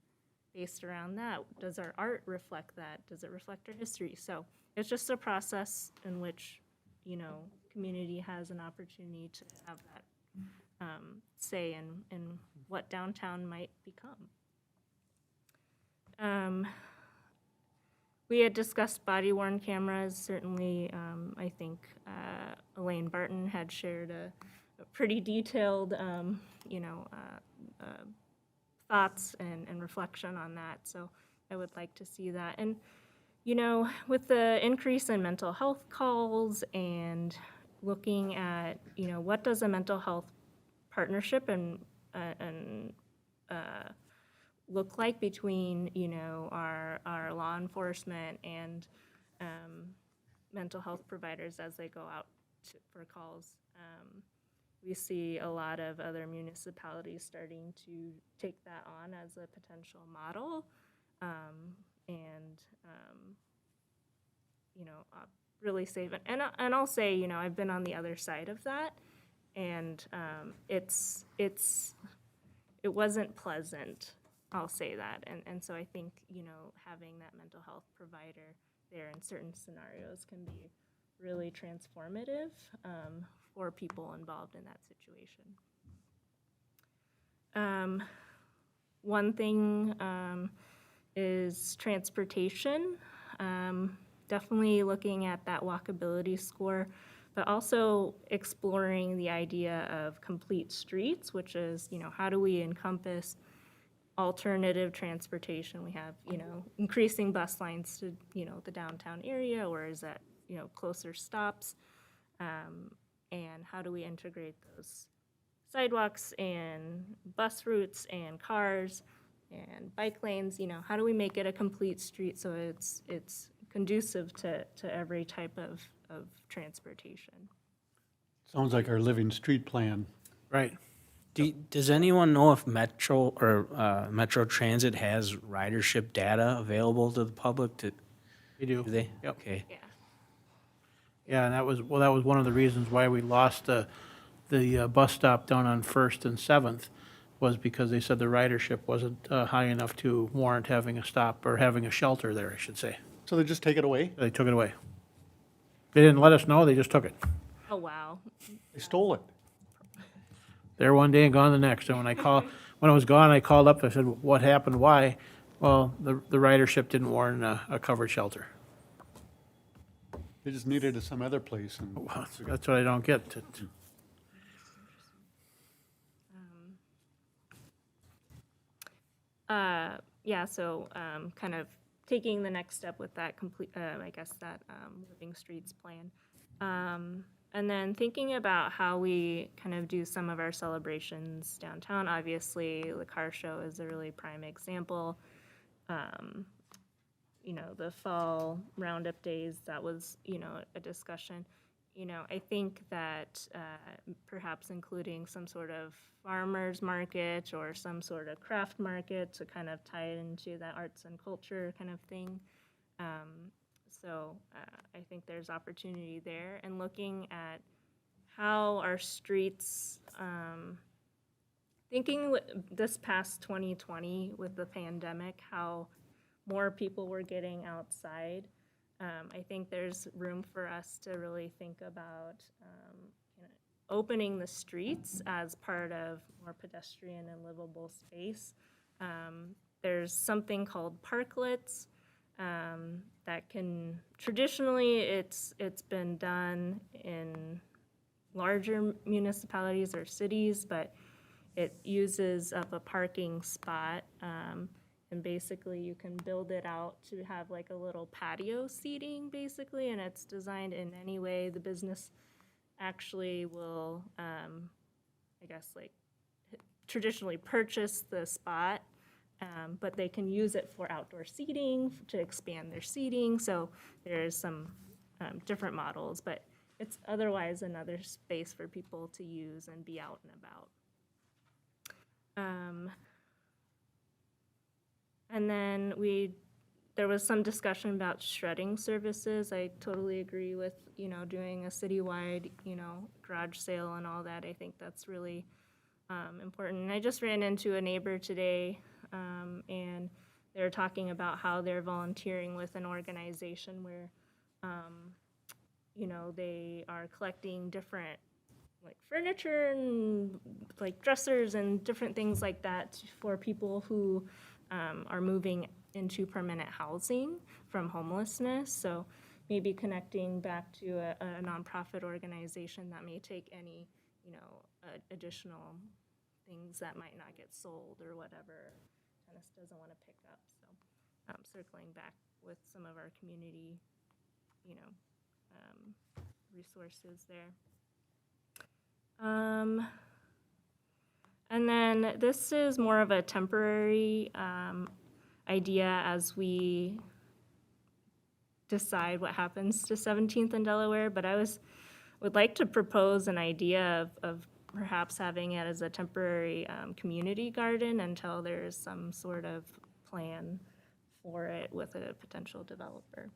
based around that? Does our art reflect that? Does it reflect our history? So it's just a process in which, you know, community has an opportunity to have that say in what downtown might become. We had discussed body-worn cameras. Certainly, I think Elaine Barton had shared a pretty detailed, you know, thoughts and reflection on that. So I would like to see that. And, you know, with the increase in mental health calls and looking at, you know, what does a mental health partnership and look like between, you know, our law enforcement and mental health providers as they go out for calls. We see a lot of other municipalities starting to take that on as a potential model, and you know, really save it. And I'll say, you know, I've been on the other side of that, and it wasn't pleasant. I'll say that. And so I think, you know, having that mental health provider there in certain scenarios can be really transformative for people involved in that situation. One thing is transportation. Definitely looking at that walkability score, but also exploring the idea of complete streets, which is, you know, how do we encompass alternative transportation? We have, you know, increasing bus lines to, you know, the downtown area, or is that, you know, closer stops? And how do we integrate those sidewalks and bus routes and cars and bike lanes? You know, how do we make it a complete street so it's conducive to every type of transportation? Sounds like our living street plan. Right. Does anyone know if Metro or Metro Transit has ridership data available to the public? We do. Do they? Yep. Okay. Yeah. Yeah, and that was one of the reasons why we lost the bus stop down on First and Seventh, was because they said the ridership wasn't high enough to warrant having a stop, or having a shelter there, I should say. So they just take it away? They took it away. They didn't let us know, they just took it. Oh, wow. They stole it. There one day and gone the next. And when it was gone, I called up, I said, what happened, why? Well, the ridership didn't warrant a covered shelter. They just needed it some other place and. Well, that's what I don't get. Yeah, so kind of taking the next step with that complete, I guess that Living Streets plan. And then thinking about how we kind of do some of our celebrations downtown. Obviously, the car show is a really prime example. You know, the fall roundup days, that was, you know, a discussion. You know, I think that perhaps including some sort of farmer's market or some sort of craft market to kind of tie it into that arts and culture kind of thing. So I think there's opportunity there, and looking at how our streets, thinking this past 2020 with the pandemic, how more people were getting outside. I think there's room for us to really think about opening the streets as part of more pedestrian and livable space. There's something called parklets that can, traditionally it's been done in larger municipalities or cities, but it uses up a parking spot. And basically you can build it out to have like a little patio seating basically, and it's designed in any way the business actually will, I guess like traditionally purchase the spot, but they can use it for outdoor seating to expand their seating. So there's some different models, but it's otherwise another space for people to use and be out and about. And then there was some discussion about shredding services. I totally agree with, you know, doing a citywide, you know, garage sale and all that. I think that's really important. And I just ran into a neighbor today, and they were talking about how they're volunteering with an organization where, you know, they are collecting different like furniture and like dressers and different things like that for people who are moving into permanent housing from homelessness. So maybe connecting back to a nonprofit organization that may take any, you know, additional things that might not get sold or whatever tennis doesn't want to pick up. So circling back with some of our community, you know, resources there. And then this is more of a temporary idea as we decide what happens to 17th and Delaware, but would like to propose an idea of perhaps having it as a temporary community garden until there's some sort of plan for it with a potential developer.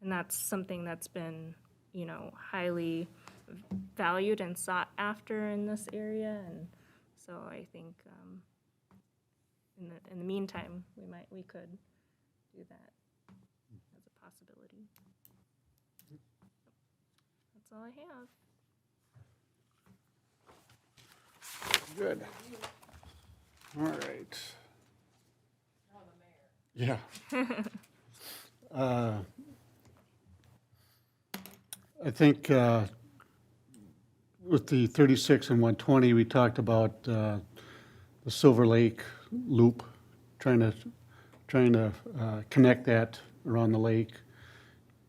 And that's something that's been, you know, highly valued and sought after in this area, and so I think in the meantime we could do that as a possibility. That's all I have. Good. All right. Yeah. I think with the 36 and 120, we talked about the Silver Lake loop, trying to connect that around the lake,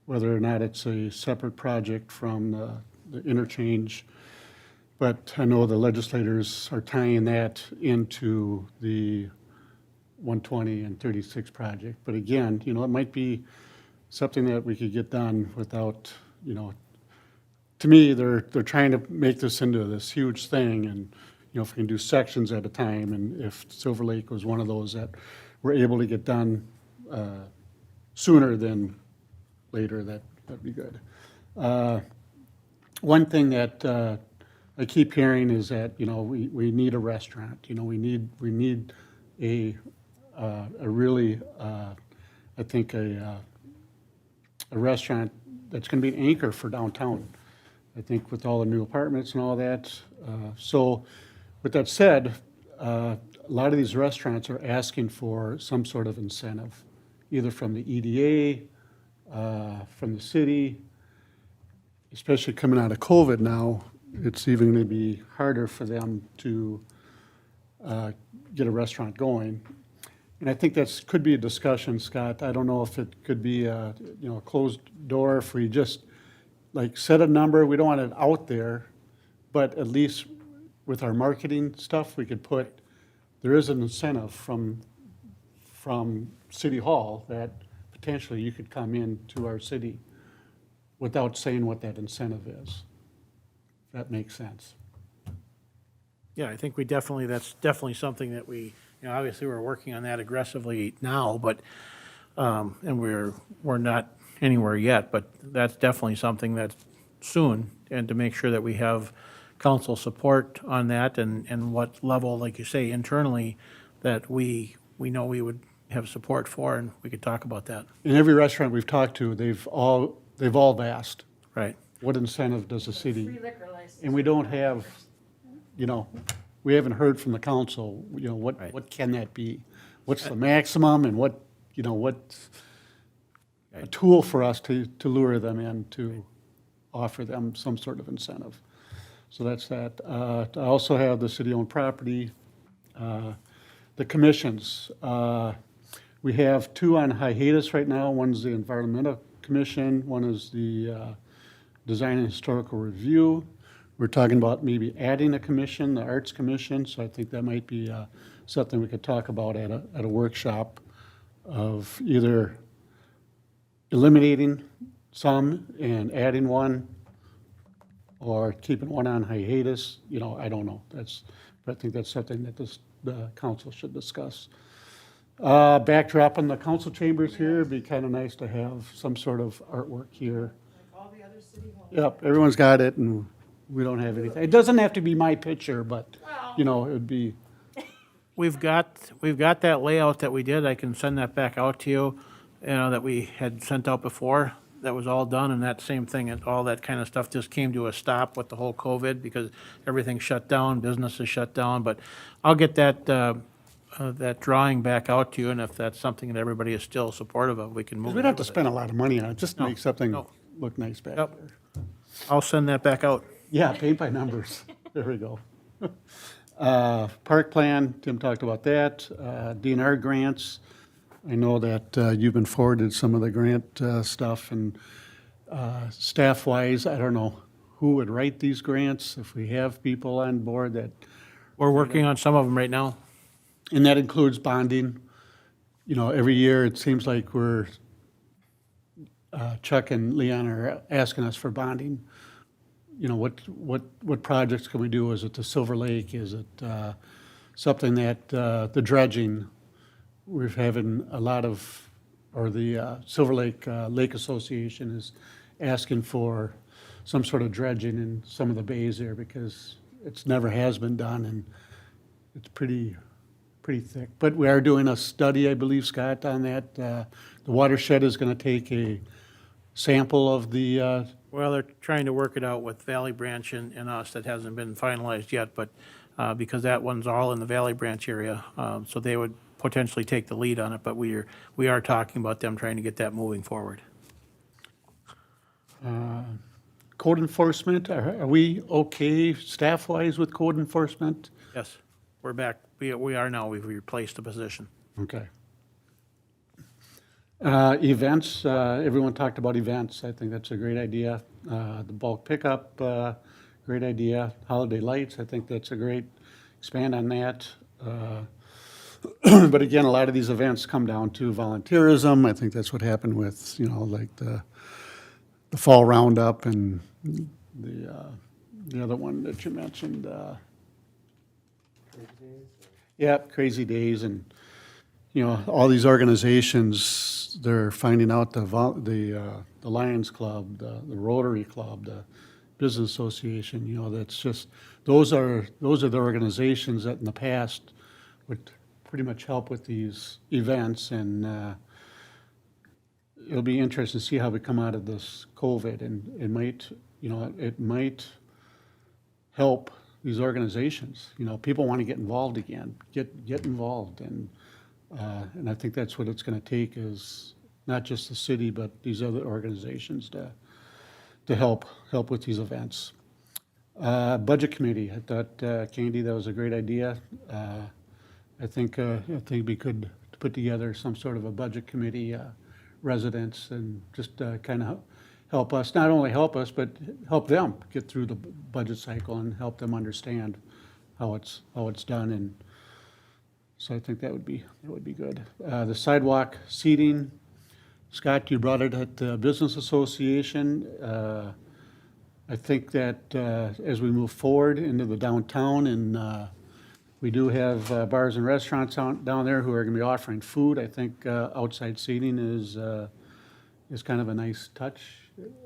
whether or not it's a separate project from the interchange. But I know the legislators are tying that into the 120 and 36 project. But again, you know, it might be something that we could get done without, you know, to me, they're trying to make this into this huge thing, and, you know, if we can do sections at a time, and if Silver Lake was one of those that we're able to get done sooner than later, that that'd be good. One thing that I keep hearing is that, you know, we need a restaurant, you know, we need a really, I think a restaurant that's gonna be an anchor for downtown. I think with all the new apartments and all that. So with that said, a lot of these restaurants are asking for some sort of incentive, either from the EDA, from the city, especially coming out of COVID now, it's even going to be harder for them to get a restaurant going. And I think that's, could be a discussion, Scott. I don't know if it could be a, you know, a closed door, if we just, like, set a number, we don't want it out there, but at least with our marketing stuff, we could put, there is an incentive from City Hall that potentially you could come in to our city without saying what that incentive is. If that makes sense. Yeah, I think that's definitely something that we, you know, obviously we're working on that aggressively now, but, and we're not anywhere yet, but that's definitely something that's soon, and to make sure that we have council support on that and what level, like you say, internally, that we know we would have support for, and we could talk about that. In every restaurant we've talked to, they've all asked, Right. what incentive does the city? Free liquor license. And we don't have, you know, we haven't heard from the council, you know, Right. what can that be? What's the maximum and what, you know, what's a tool for us to lure them in, to offer them some sort of incentive. So that's that. I also have the city-owned property, the commissions. We have two on hiatus right now. One's the Environmental Commission, one is the Design and Historical Review. We're talking about maybe adding a commission, the Arts Commission, so I think that might be something we could talk about at a workshop, of either eliminating some and adding one, or keeping one on hiatus. You know, I don't know. But I think that's something that the council should discuss. Backdrop in the council chambers here, it'd be kind of nice to have some sort of artwork here. Like all the other city homes. Yep, everyone's got it, and we don't have anything. It doesn't have to be my picture, but, you know, it'd be, We've got that layout that we did. I can send that back out to you, you know, that we had sent out before. That was all done, and that same thing, and all that kind of stuff just came to a stop with the whole COVID, because everything shut down, businesses shut down. But I'll get that drawing back out to you, and if that's something that everybody is still supportive of, we can move we don't have to ahead with it. spend a lot of money on it, just No, make something no. look nice back Yep. there. I'll send that back out. Yeah, paint by numbers. There we go. Park plan, Tim talked about that. DNR grants, I know that you've been forwarded some of the grant stuff, and staff-wise, I don't know who would write these grants, if we have people on board that, We're working on some of them right now. and that includes bonding. You know, every year, it seems like Chuck and Leon are asking us for bonding. You know, what projects can we do? Is it the Silver Lake? Is it something that, the dredging? We're having a lot of, or the Silver Lake Lake Association is asking for some sort of dredging in some of the bays there, because it's never has been done, and it's pretty thick. But we are doing a study, I believe, Scott, on that. The watershed is gonna take a sample of the, Well, they're trying to work it out with Valley Branch and us. That hasn't been finalized yet, but because that one's all in the Valley Branch area, so they would potentially take the lead on it, but we are talking about them trying to get that moving forward. code enforcement. Are we okay staff-wise with code enforcement? Yes, we're back. We are now. We've replaced the position. Okay. Events, everyone talked about events. I think that's a great idea. The bulk pickup, great idea. Holiday lights, I think that's a great, expand on that. But again, a lot of these events come down to volunteerism. I think that's what happened with, you know, like the fall roundup and the other one that you mentioned. Yeah, Crazy Days, and, you know, all these organizations, they're finding out the the Lions Club, the Rotary Club, the Business Association, you know, that's just, those are the organizations that in the past would pretty much help with these events, and it'll be interesting to see how we come out of this COVID, and it might, you know, it might help these organizations. You know, people want to get involved again, get involved, and I think that's what it's going to take, is not just the city, but these other organizations to help with these events. Budget committee, I thought, Candy, that was a great idea. I think we could put together some sort of a budget committee, residents, and just kind of help us, not only help us, but help them get through the budget cycle and help them understand how it's done. And so I think that would be good. The sidewalk seating, Scott, you brought it at the Business Association. I think that as we move forward into the downtown, and we do have bars and restaurants down there who are going to be offering food, I think outside seating is kind of a nice touch.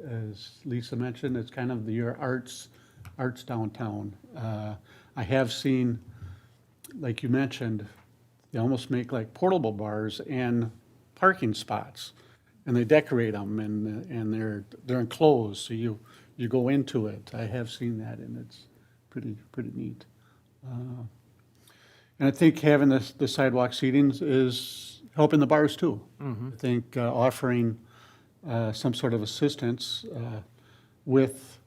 As Lisa mentioned, it's kind of your arts downtown. I have seen, like you mentioned, they almost make like portable bars and parking spots, and they decorate them, and they're enclosed, so you go into it. I have seen that, and it's pretty neat. And I think having the sidewalk seatings is helping the bars too. I think offering some sort of assistance with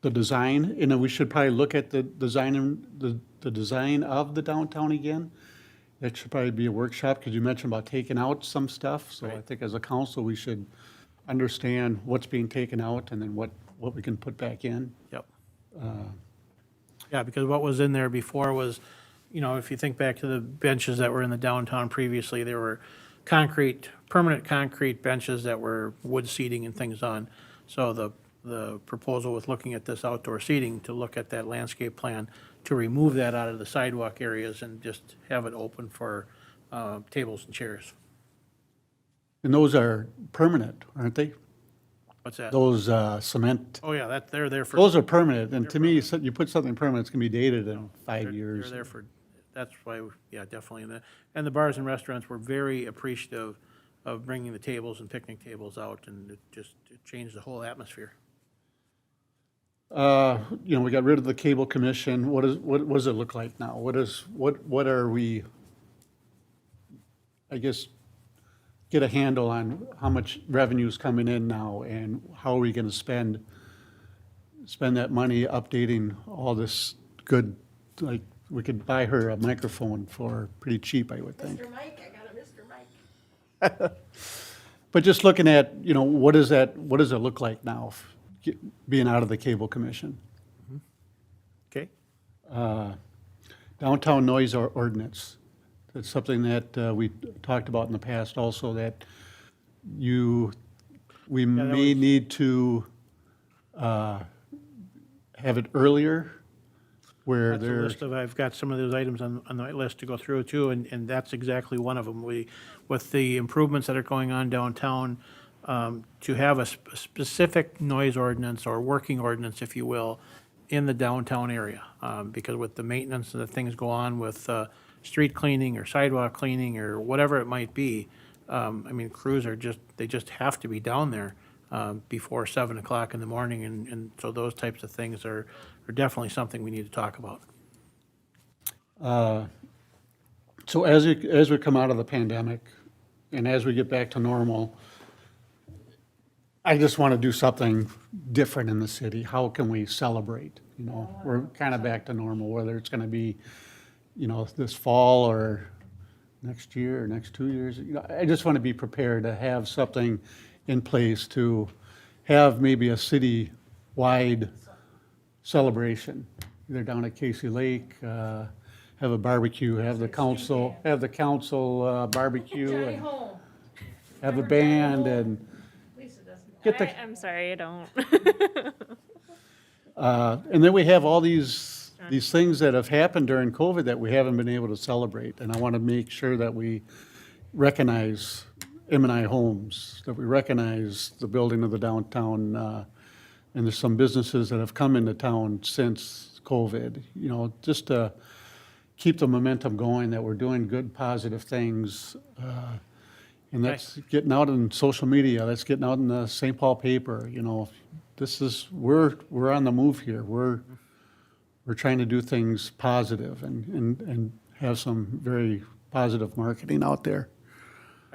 the design. You know, we should probably look at the design the design of the downtown again. That should probably be a workshop, because you mentioned about taking out some stuff. So I think as a council, we should understand what's being taken out and then what we can put back in. Yep. Yeah, because what was in there before was, you know, if you think back to the benches that were in the downtown previously, there were permanent concrete benches that were wood seating and things on. So the proposal with looking at this outdoor seating, to look at that landscape plan, to remove that out of the sidewalk areas and just have it open for tables and chairs. And those are permanent, aren't they? What's that? Those cement, Oh, yeah, they're there for. those are permanent. And to me, you put something permanent, it's going to be dated in 5 They're years. there for, that's why, yeah, definitely. And the bars and restaurants were very appreciative of bringing the tables and picnic tables out, and it changed the whole atmosphere. You know, we got rid of the cable commission. What does it look like now? What are we, I guess, get a handle on how much revenue is coming in now, and how are we going to spend that money updating all this good, like, we could buy her a microphone for pretty cheap, I would think. Mr. Mike, I got a Mr. Mike. But just looking at, you know, what does it look like now, being out of the cable commission? Okay? Downtown noise ordinance. That's something that we talked about in the past also, that we may need to have it earlier, where That's a there's, list of, I've got some of those items on the list to go through too, and that's exactly one of them. With the improvements that are going on downtown, to have a specific noise ordinance, or working ordinance, if you will, in the downtown area. Because with the maintenance and the things go on with street cleaning or sidewalk cleaning or whatever it might be, I mean, crews they just have to be down there before 7 o'clock in the morning, and so those types of things are definitely something we need to talk about. so as we come out of the pandemic, and as we get back to normal, I just want to do something different in the city. How can we celebrate? You know, we're kind of back to normal, whether it's going to be, you know, this fall or next year or next 2 years. You know, I just want to be prepared to have something in place to have maybe a city-wide celebration, either down at Casey Lake, have a barbecue, have the council barbecue, Johnny and home. have a band, and Lisa doesn't. get the, I'm sorry, I don't. and then we have all these things that have happened during COVID that we haven't been able to celebrate, and I want to make sure that we recognize M&I Homes, that we recognize the building of the downtown, and there's some businesses that have come into town since COVID, you know, just to keep the momentum going, that we're doing good, positive things. And that's getting out in social media, that's getting out in the St. Paul paper, you know. This is, we're on the move here. We're trying to do things positive and have some very positive marketing out there.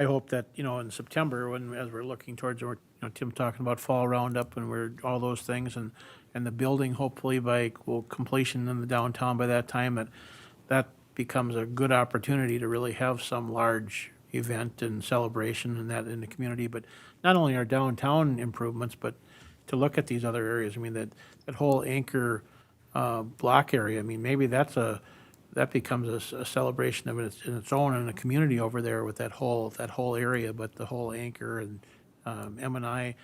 I hope that, you know, in September, when, as we're looking towards, you know, Tim talking about fall roundup and we're, all those things, and the building hopefully by, well, completion in the downtown by that time, that becomes a good opportunity to really have some large event and celebration and that in the community, but not only our downtown improvements, but to look at these other areas. I mean, that whole Anchor block area, I mean, maybe that becomes a celebration of it in its own, in the community over there with that whole area, but the whole Anchor and M&I,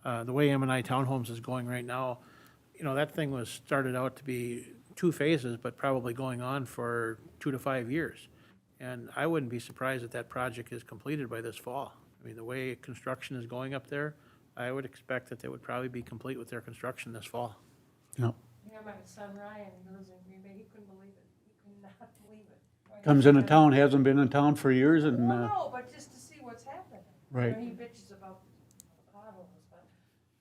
the way M&I Townhomes is going right now, you know, that thing was started out to be 2 phases, but probably going on for 2 to 5 years. And I wouldn't be surprised if that project is completed by this fall. I mean, the way construction is going up there, I would expect that they would probably be complete with their construction this fall. Yeah. Yeah, my son Ryan, who lives in Green Bay, he couldn't believe it. He could not believe it. Comes into town, hasn't been in town for years, and, Well, no, but just to see what's happening. Right. You know, he bitches about the potholes, but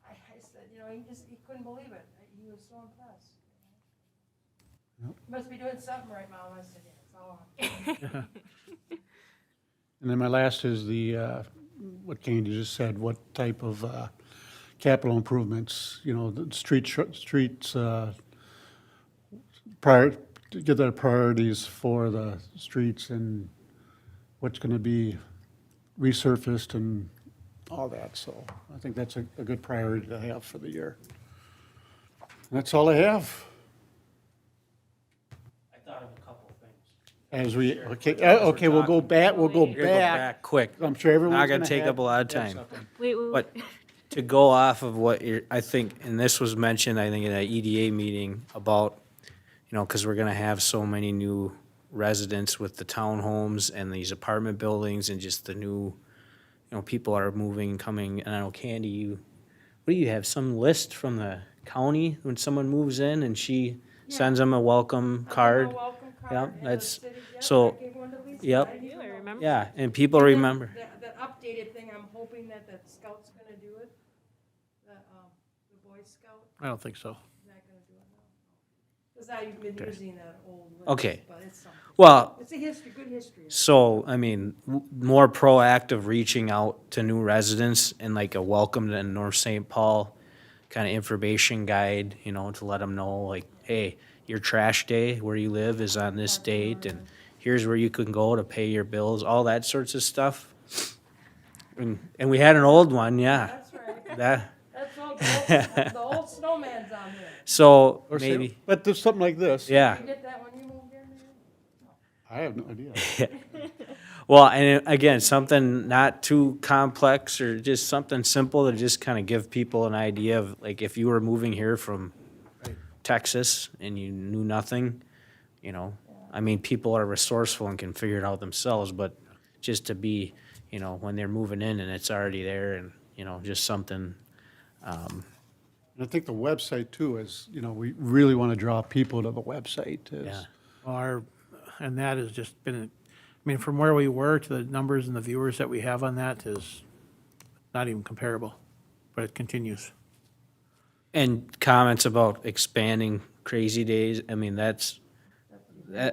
I said, you know, he couldn't believe it. He was so impressed. Must be doing something right, Mom. I said, yeah, it's all on. and then my last is the, what Candy just said, what type of capital improvements, you know, the streets, get their priorities for the streets and what's gonna be resurfaced and all that, so I think that's a good priority to have for the year. That's all I have. I thought of a couple of things. As we, okay, we'll go back, Back quick. I'm sure everyone's Not gonna gonna take have- up a lot of have time. something. Wait, But to go off of what you're, I think, and this was mentioned, I think, in an EDA meeting about, you know, because we're gonna have so many new residents with the townhomes and these apartment buildings and just the new, you know, people are moving, coming, and I know Candy, what do you have, some list from the county when someone moves in and she sends them a welcome card? Welcome card. Yep, and the that's- city- yep, so- I gave one to Lisa. yep. I didn't I know. remember. Yeah, and people And then remember. That updated thing, I'm hoping that the Scout's gonna do it. The Boy Scout I don't think so. is not gonna do it now. Because I've been using that old list. Okay. But it's something. Well, It's a history, good history. so, I mean, more proactive reaching out to new residents and like a welcome to North St. Paul kind of information guide, you know, to let them know like, hey, your trash day where you live is on this date and here's where you can go to pay your bills, all that sorts of stuff. And we had an old one, yeah. That's right. That, That's all, the old snowman's on there. so Or say- maybe, But there's something like this. yeah. You get that when you moved in there? I have no idea. Well, and again, something not too complex or just something simple to just kind of give people an idea of, like, if you were moving here from Texas and you knew nothing, you know, I mean, people are resourceful and can figure it out themselves, but just to be, you know, when they're moving in and it's already there and, you know, just something, And I think the website too is, you know, we really want to draw people to the website. Is- yeah. And that has just been, I mean, from where we were to the numbers and the viewers that we have on that is not even comparable, but it continues. And comments about expanding Crazy Days, I mean,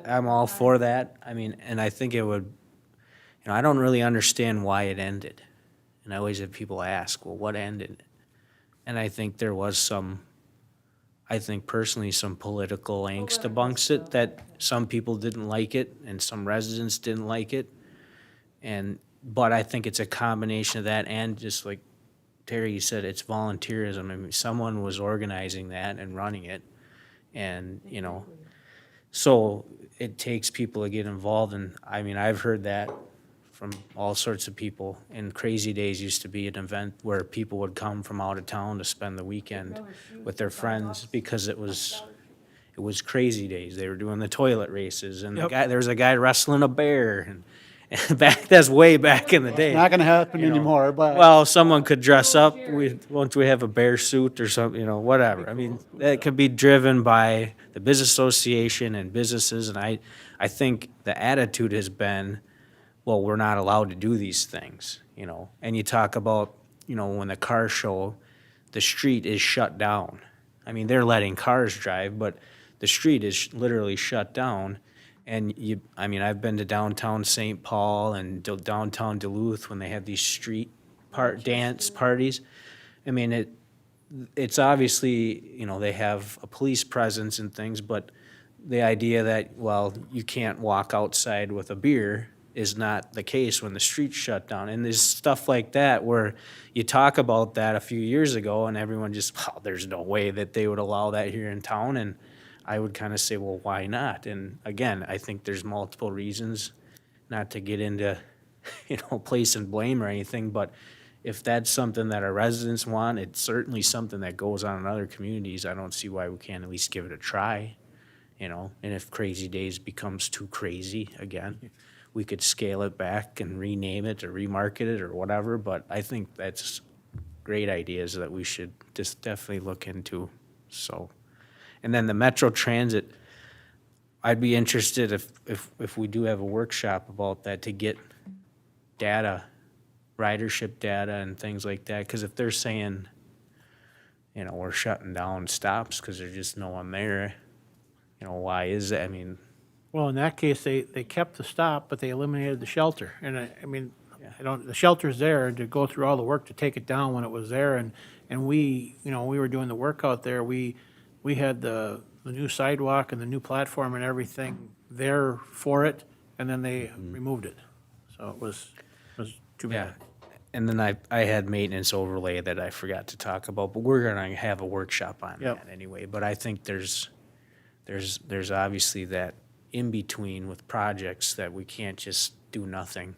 I'm all for that. I mean, and I think it would, you know, I don't really understand why it ended. And I always have people ask, well, what ended? And I think there was I think personally, some political angst amongst it, that some people didn't like it and some residents didn't like it. But I think it's a combination of that and just like Terry, you said, it's volunteerism. I mean, someone was organizing that and running it. And, you know, so it takes people to get involved. And I mean, I've heard that from all sorts of people. And Crazy Days used to be an event where people would come from out of town to spend the weekend with their friends because it was Crazy Days. They were doing the toilet races and there was a guy wrestling a bear That's way back in the day. Not gonna happen anymore, but. Well, someone could dress up, won't we have a bear suit or something, whatever. I mean, that could be driven by the business association and businesses, and I think the attitude has been, well, we're not allowed to do these things, And you talk about, when the car show, the street is shut down. I mean, they're letting cars drive, but the street is literally shut down. And I've been to downtown St. Paul and downtown Duluth when they have these street dance parties. I mean, it's obviously, they have a police presence and things, but the idea that, well, you can't walk outside with a beer is not the case when the street's shut down. And there's stuff like that where you talk about that a few years ago and everyone just, well, there's no way that they would allow that here in town. And I would kind of say, well, why not? And again, I think there's multiple reasons, not to get into, place and blame or anything, but if that's something that our residents want, it's certainly something that goes on in other communities. I don't see why we can't at least give it a try, and if Crazy Days becomes too crazy again, we could scale it back and rename it or remarket it or whatever, but I think that's great ideas that we should just definitely look into, so. And then the Metro Transit, I'd be interested if we do have a workshop about that to get data, ridership data and things like that. Because if they're saying, we're shutting down stops because there's just no one there, why is that? I mean, Well, in that case, they kept the stop, but they eliminated the shelter. And the shelter's there to go through all the work to take it down when it was there. And we were doing the work out there. We had the new sidewalk and the new platform and everything there for it, and then they removed it. So it was too yeah. bad. And then I had maintenance overlay that I forgot to talk about, but we're gonna have a workshop on Yep. that anyway. But I think there's obviously that in between with projects that we can't just do nothing.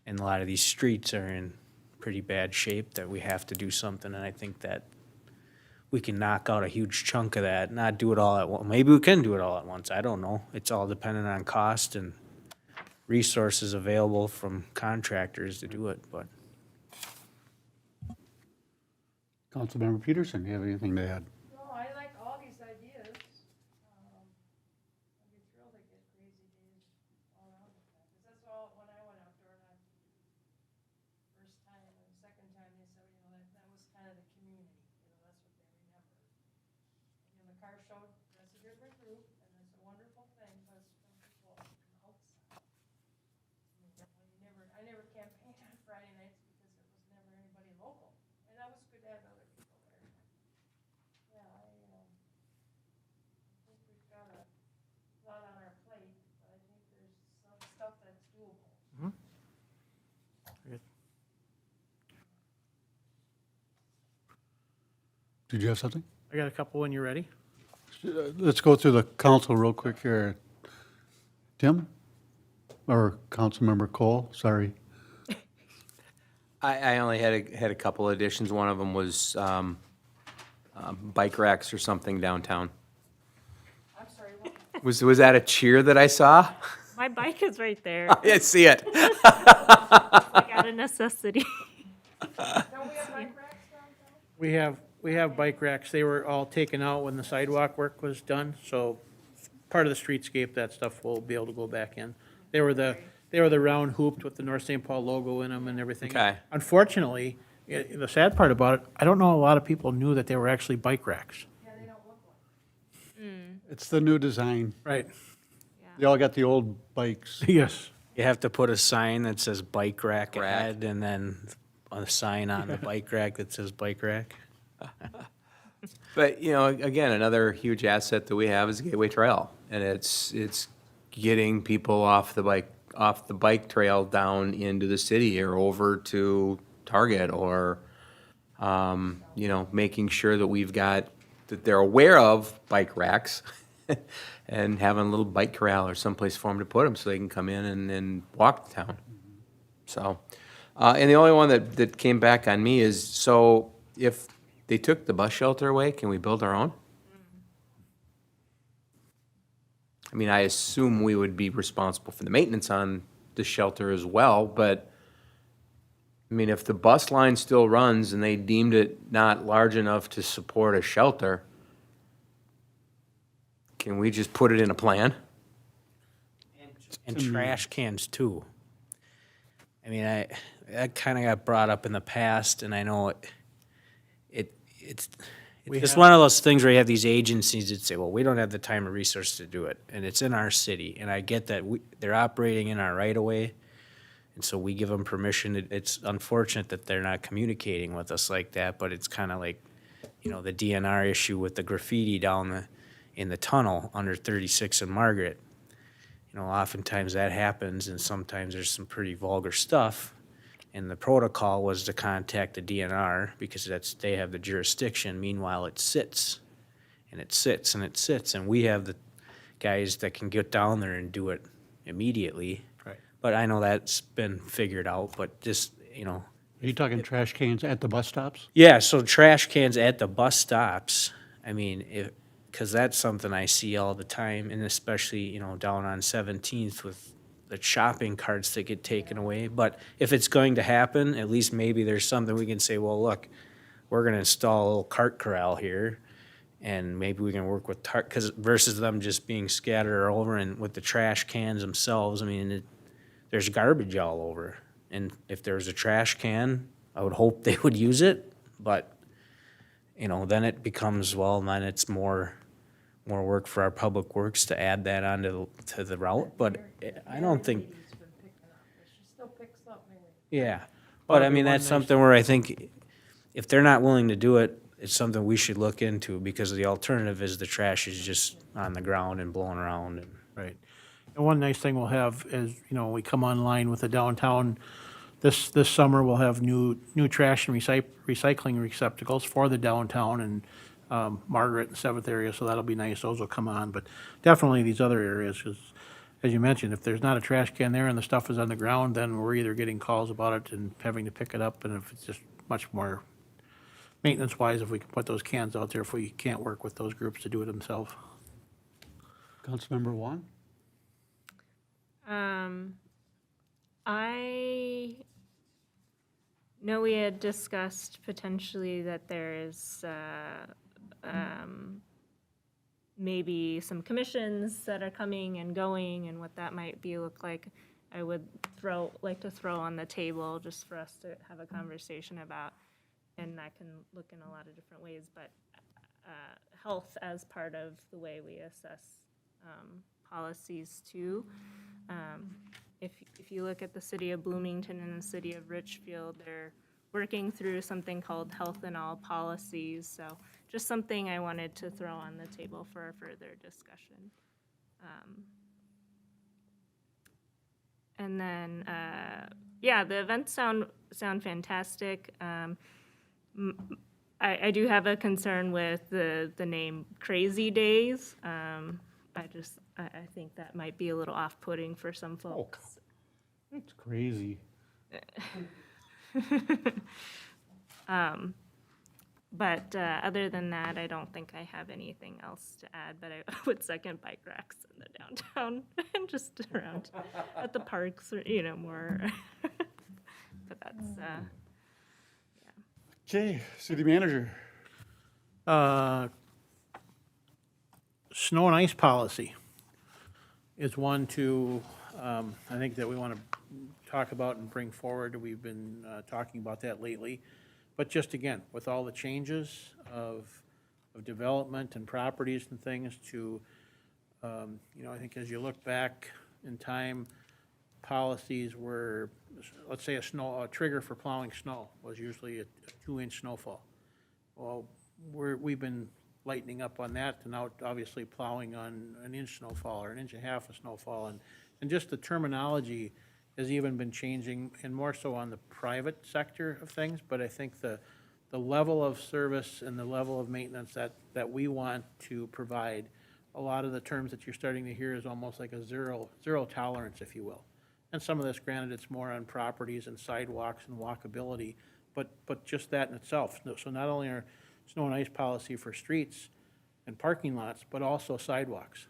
And a lot of these streets are in pretty bad shape that we have to do something, and I think that we can knock out a huge chunk of that, not do it all at once. Maybe we can do it all at once, I don't know. It's all dependent on cost and resources available from contractors to do it, but. Councilmember Peterson, you have anything to add? No, I like all these ideas. I'd be thrilled to get Crazy Days all around with that. 'Cause that's all, when I went out there, not first time and the second time, they said, that was kind of the community, that's what they remember. The car show, that's a different group, and it's a wonderful thing, because from people from outside. I never campaigned on Friday nights because there was never anybody local, and that was good to have other people there. Yeah, I think we've got a lot on our plate, but I think there's some stuff that's doable. Did you have something? I got a couple when you're ready. Let's go through the council real quick here. Tim? Or Councilmember Cole, sorry. I only had a couple additions. One of them was bike racks or something downtown. I'm sorry, what? Was that a cheer that I saw? My bike is right there. I see it. I got a necessity. Don't we have bike racks downtown? We have bike racks. They were all taken out when the sidewalk work was done, so part of the streetscape, that stuff will be able to go back in. They were the round hooped with the North St. Paul logo in them and everything. Okay. Unfortunately, the sad part about it, I don't know a lot of people knew that they were actually bike racks. Yeah, they don't look like. It's the new design. Right. They all got the old bikes. Yes. You have to put a sign that says bike rack Rack. ahead and then a sign on the bike rack that says bike rack. But, again, another huge asset that we have is Gateway Trail. And it's getting people off the bike trail down into the city or over to Target or, making sure that that they're aware of bike racks and having a little bike corral or someplace for them to put them so they can come in and walk the town. So, and the only one that came back on me is, so if they took the bus shelter away, can we build our own? I mean, I assume we would be responsible for the maintenance on the shelter as well, but, I mean, if the bus line still runs and they deemed it not large enough to support a shelter, can we just put it in a plan? And trash cans too. I mean, that kind of got brought up in the past, and I know it's just one of those things where you have these agencies that say, well, we don't have the time or resource to do it, and it's in our city, and I get that they're operating in our right of way, and so we give them permission. It's unfortunate that they're not communicating with us like that, but it's kind of like, the DNR issue with the graffiti down in the tunnel under 36 and Margaret. Oftentimes that happens, and sometimes there's some pretty vulgar stuff. And the protocol was to contact the DNR because they have the jurisdiction. Meanwhile, it sits, and it sits, and it sits, and we have the guys that can get down there and do it immediately. Right. But I know that's been figured out, but just, Are you talking trash cans at the bus stops? Yeah, so trash cans at the bus stops, I mean, because that's something I see all the time, and especially, down on 17th with the shopping carts that get taken away. But if it's going to happen, at least maybe there's something we can say, well, look, we're gonna install a little cart corral here, and maybe we can work with because versus them just being scattered over, and with the trash cans themselves, I mean, there's garbage all over. And if there's a trash can, I would hope they would use it, but, then it becomes, well, then it's more work for our public works to add that onto to the route, but I don't think, It's been picking up, but she still picks up maybe. yeah. But I mean, that's something where I think if they're not willing to do it, it's something we should look into, because the alternative is the trash is just on the ground and blowing around and. Right. And one nice thing we'll have is, we come online with the downtown, this summer, we'll have new trash and recycling receptacles for the downtown and Margaret and Seventh area, so that'll be nice. Those will come on, but definitely these other areas, because as you mentioned, if there's not a trash can there and the stuff is on the ground, then we're either getting calls about it and having to pick it up, and if it's just much more maintenance-wise, if we can put those cans out there, if we can't work with those groups to do it themselves. Councilmember Wong? I know we had discussed potentially that there is maybe some commissions that are coming and going, and what that might look like. I would like to throw on the table just for us to have a conversation about, and that can look in a lot of different ways, but health as part of the way we assess policies too. If you look at the city of Bloomington and the city of Richfield, they're working through something called Health in All Policies, so just something I wanted to throw on the table for a further discussion. And then, the events sound fantastic. I do have a concern with the name Crazy Days. I think that might be a little off-putting for some folks. It's crazy. But other than that, I don't think I have anything else to add, but I would second bike racks in the downtown and just around at the parks, or, more. But that's, Okay, city manager. Snow and ice policy is one I think that we want to talk about and bring forward. We've been talking about that lately. But just again, with all the changes of development and properties and things to, I think as you look back in time, policies were, let's say a trigger for plowing snow was usually a 2-inch snowfall. Well, we've been lightening up on that to now obviously plowing on an inch snowfall or an inch and a half of snowfall. And just the terminology has even been changing, and more so on the private sector of things. But I think the level of service and the level of maintenance that we want to provide, a lot of the terms that you're starting to hear is almost like a zero tolerance, if you will. And some of this, granted, it's more on properties and sidewalks and walkability, but just that in itself. So not only our snow and ice policy for streets and parking lots, but also sidewalks.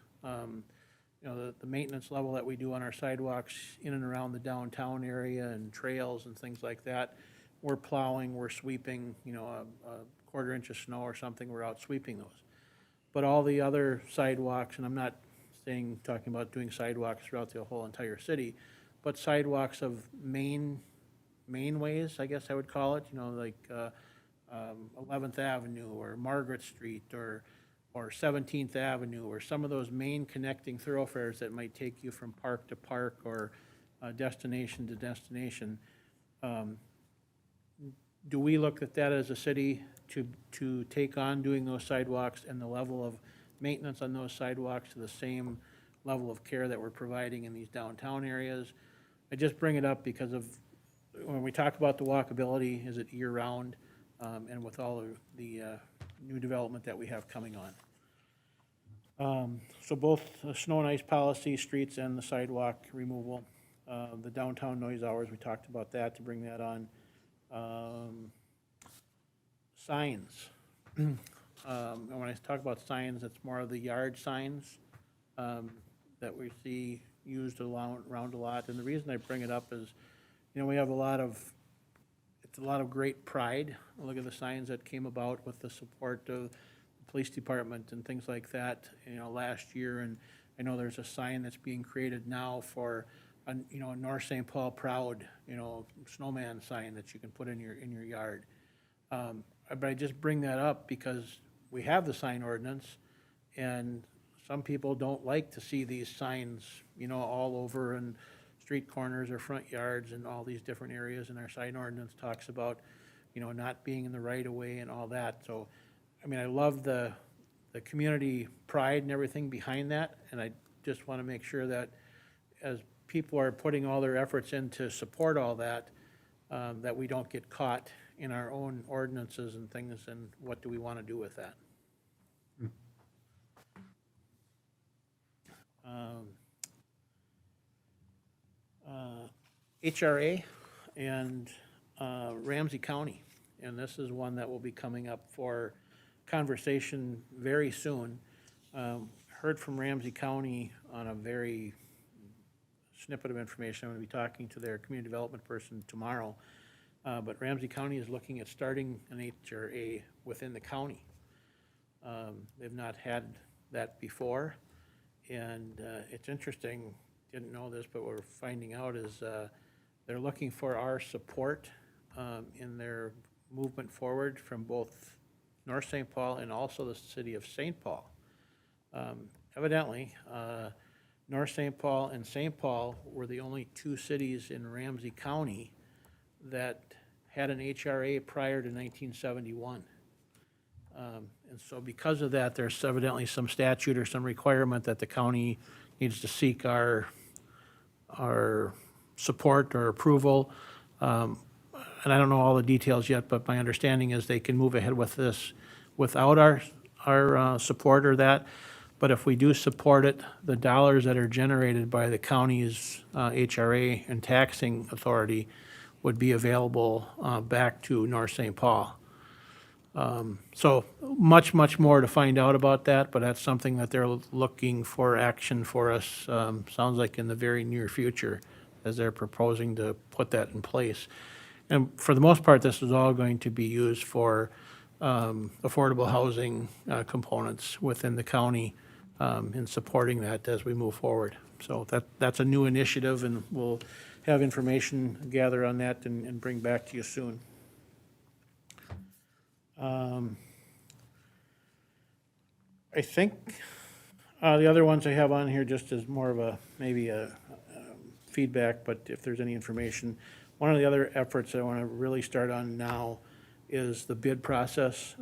you know, the maintenance level that we do on our sidewalks in and around the downtown area and trails and things like that. We're plowing, we're sweeping, you know, a quarter inch of snow or something, we're out sweeping those. But all the other sidewalks, and I'm not talking about doing sidewalks throughout the whole entire city, but sidewalks of main ways, I guess I would call it, you know, like 11th Avenue or Margaret Street or 17th Avenue, or some of those main connecting thoroughfares that might take you from park to park or destination to destination. Do we look at that as a city to take on doing those sidewalks and the level of maintenance on those sidewalks to the same level of care that we're providing in these downtown areas? I just bring it up because of, when we talk about the walkability, is it year-round, and with all of the new development that we have coming on. So both the snow and ice policy, streets, and the sidewalk removal. The downtown noise hours, we talked about that, to bring that on. Signs. And when I talk about signs, it's more of the yard signs that we see used around a lot. And the reason I bring it up is, you know, we have a lot of great pride. Look at the signs that came about with the support of the police department and things like that, you know, last year. And I know there's a sign that's being created now for, a North St. Paul proud, you know, snowman sign that you can put in your yard. But I just bring that up because we have the sign ordinance, and some people don't like to see these signs, you know, all over in street corners or front yards and all these different areas. And our sign ordinance talks about, you know, not being in the right of way and all that. So, I mean, I love the community pride and everything behind that, and I just want to make sure that as people are putting all their efforts in to support all that, that we don't get caught in our own ordinances and things, and what do we want to do with that? HRA and Ramsey County, and this is one that will be coming up for conversation very soon. Heard from Ramsey County on a very snippet of information. I'm going to be talking to their community development person tomorrow. But Ramsey County is looking at starting an HRA within the county. They've not had that before, and it's interesting, didn't know this, but what we're finding out is they're looking for our support in their movement forward from both North St. Paul and also the city of St. Paul. Evidently, North St. Paul and St. Paul were the only two cities in Ramsey County that had an HRA prior to 1971. And so because of that, there's evidently some statute or some requirement that the county needs to seek our support or approval. And I don't know all the details yet, but my understanding is they can move ahead with this without our support or that. But if we do support it, the dollars that are generated by the county's HRA and taxing authority would be available back to North St. Paul. So much more to find out about that, but that's something that they're looking for action for us, sounds like in the very near future, as they're proposing to put that in place. And for the most part, this is all going to be used for affordable housing components within the county in supporting that as we move forward. So that's a new initiative, and we'll have information gather on that and bring back to you soon. I think the other ones I have on here just as more of a, maybe a feedback, but if there's any information. One of the other efforts I want to really start on now is the bid process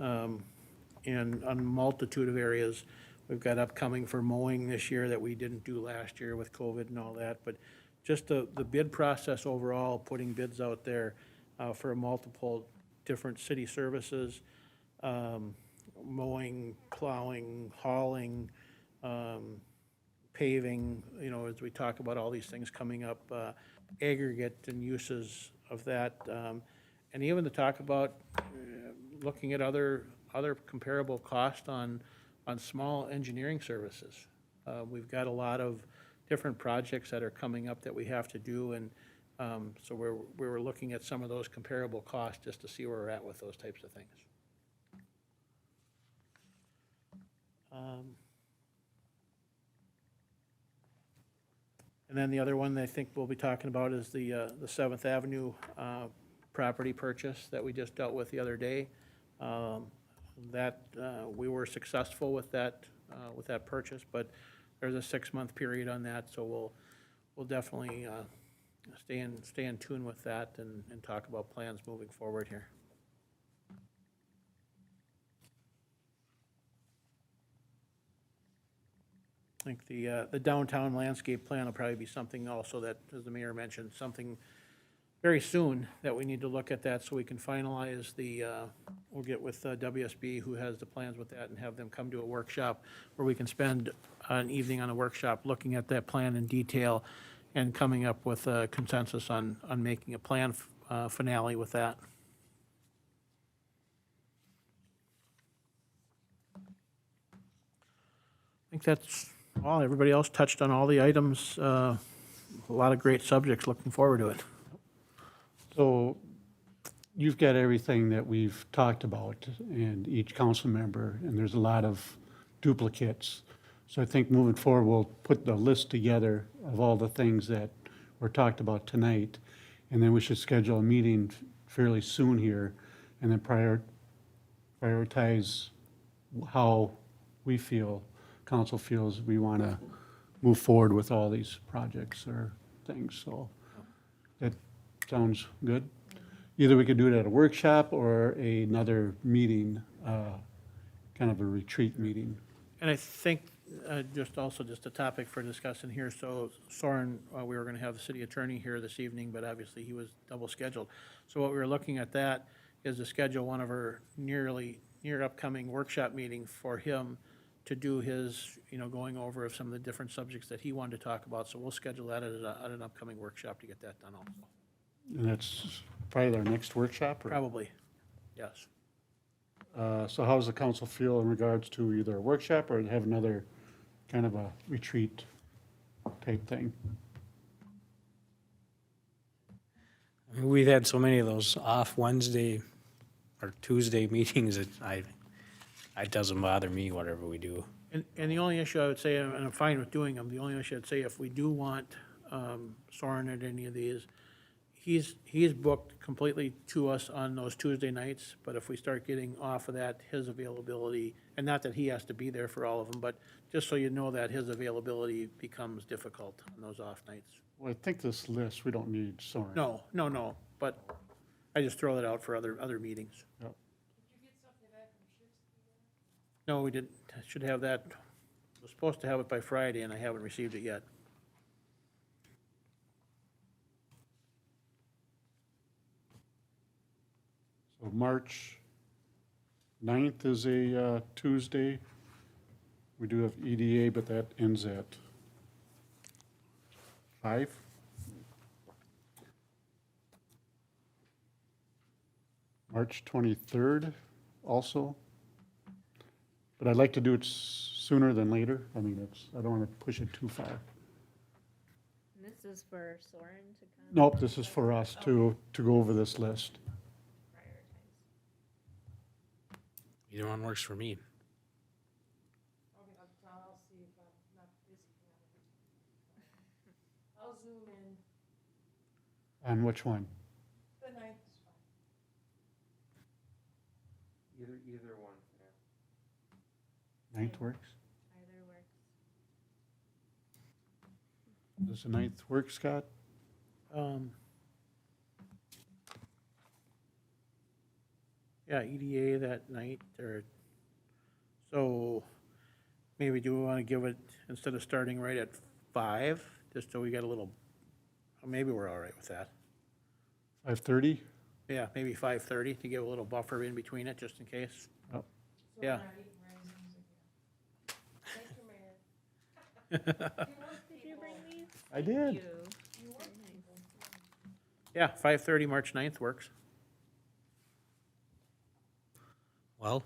in a multitude of areas. We've got upcoming for mowing this year that we didn't do last year with COVID and all that, but just the bid process overall, putting bids out there for multiple different city services, mowing, plowing, hauling, paving, you know, as we talk about all these things coming up, aggregate and uses of that, and even to talk about looking at other comparable cost on small engineering services. We've got a lot of different projects that are coming up that we have to do, and so we were looking at some of those comparable costs just to see where we're at with those types of things. And then the other one I think we'll be talking about is the Seventh Avenue property purchase that we just dealt with the other day. That, we were successful with that purchase, but there's a 6-month period on that, so we'll definitely stay in tune with that and talk about plans moving forward here. I think the downtown landscape plan will probably be something also that, as the mayor mentioned, something very soon that we need to look at that so we can finalize we'll get with WSB, who has the plans with that, and have them come to a workshop where we can spend an evening on a workshop looking at that plan in detail and coming up with a consensus on making a plan finale with that. I think that's all. Everybody else touched on all the items. A lot of great subjects. Looking forward to it. So you've got everything that we've talked about and each council member, and there's a lot of duplicates. So I think moving forward, we'll put the list together of all the things that were talked about tonight. And then we should schedule a meeting fairly soon here and then prioritize how we feel, council feels we want to move forward with all these projects or things. So that sounds good. Either we could do it at a workshop or another meeting, kind of a retreat meeting. And I think, just a topic for discussion here, so Soren, we were gonna have the city attorney here this evening, but obviously he was double scheduled. So what we were looking at that is to schedule one of our near upcoming workshop meeting for him to do his, going over of some of the different subjects that he wanted to talk about. So we'll schedule that at an upcoming workshop to get that done also. And that's probably our next workshop? Or- Probably, yes. So how does the council feel in regards to either a workshop or have another kind of a retreat type thing? I mean, we've had so many of those off Wednesday or Tuesday meetings that it doesn't bother me, whatever we do. And the only issue I would say, and I'm fine with doing them, the only issue I'd say, if we do want Soren at any of these, he's booked completely to us on those Tuesday nights, but if we start getting off of that, his availability, and not that he has to be there for all of them, but just so you know that his availability becomes difficult on those off nights. Well, I think this list, we don't need Soren. No, but I just throw that out for other meetings. Yep. No, we didn't, I should have that, was supposed to have it by Friday, and I haven't received it yet. So March 9th is a Tuesday. We do have EDA, but that ends at 5. March 23rd also. But I'd like to do it sooner than later. I mean, I don't want to push it too far. And this is for Soren to come. Nope, this is for us to go over this list. Prioritize. Either one works for me. Okay, I'll see if I'm not busy. I'll zoom in. On which one? The 9th is fine. Either one. 9th works? Either works. Does the 9th work, Scott? Yeah, EDA that night, so maybe do we want to give it, instead of starting right at 5, just so we get a little, maybe we're all right with that. 5:30? Yeah, maybe 5:30 to give a little buffer in between it, just in case. Oh. So Yeah. we're not eating raisins again. Thank you, Mayor. Did you bring these? I did. You. Yeah, 5:30, March 9th works. Well,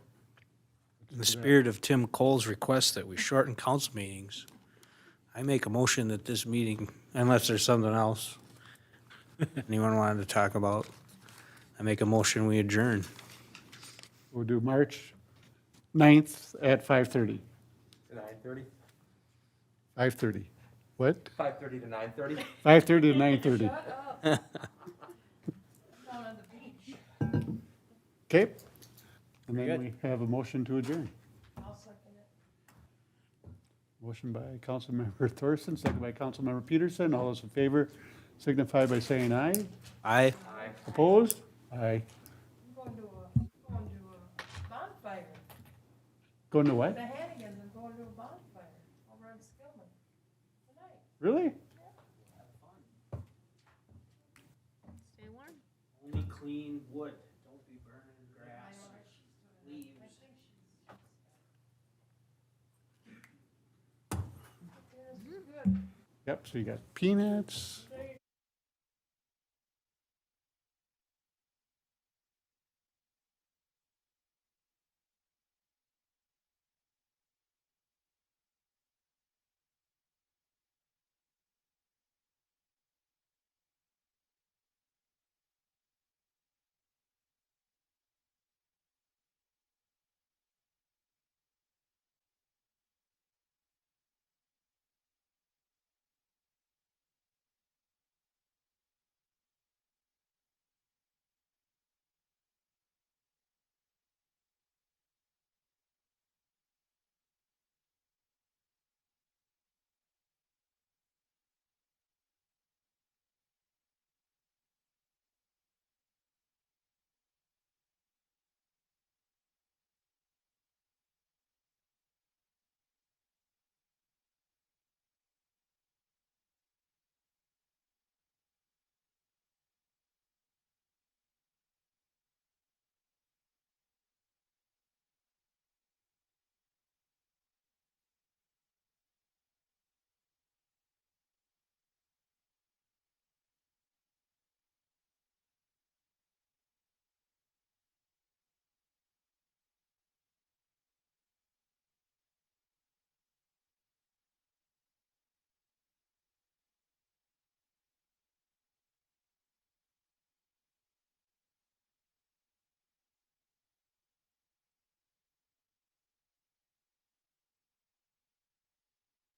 in the spirit of Tim Cole's request that we shorten council meetings, I make a motion that this meeting, unless there's something else anyone wanted to talk about, I make a motion, we adjourn. We'll do March 9th at 5:30. 9:30? 5:30. What? 5:30 to 9:30? 5:30 to 9:30. Shut up. I'm down on the beach. Okay? And then we have a motion to adjourn. I'll second it. Motion by Councilmember Thorson, second by Councilmember Peterson. All those in favor signify by saying aye. Aye. Opposed? Aye. I'm going to a bonfire. Going to what? The Hannigans are going to a bonfire over on Skillman tonight. Really? Stay warm. Only clean wood, don't be burning grass, leaves. This is good. Yep, so you got peanuts,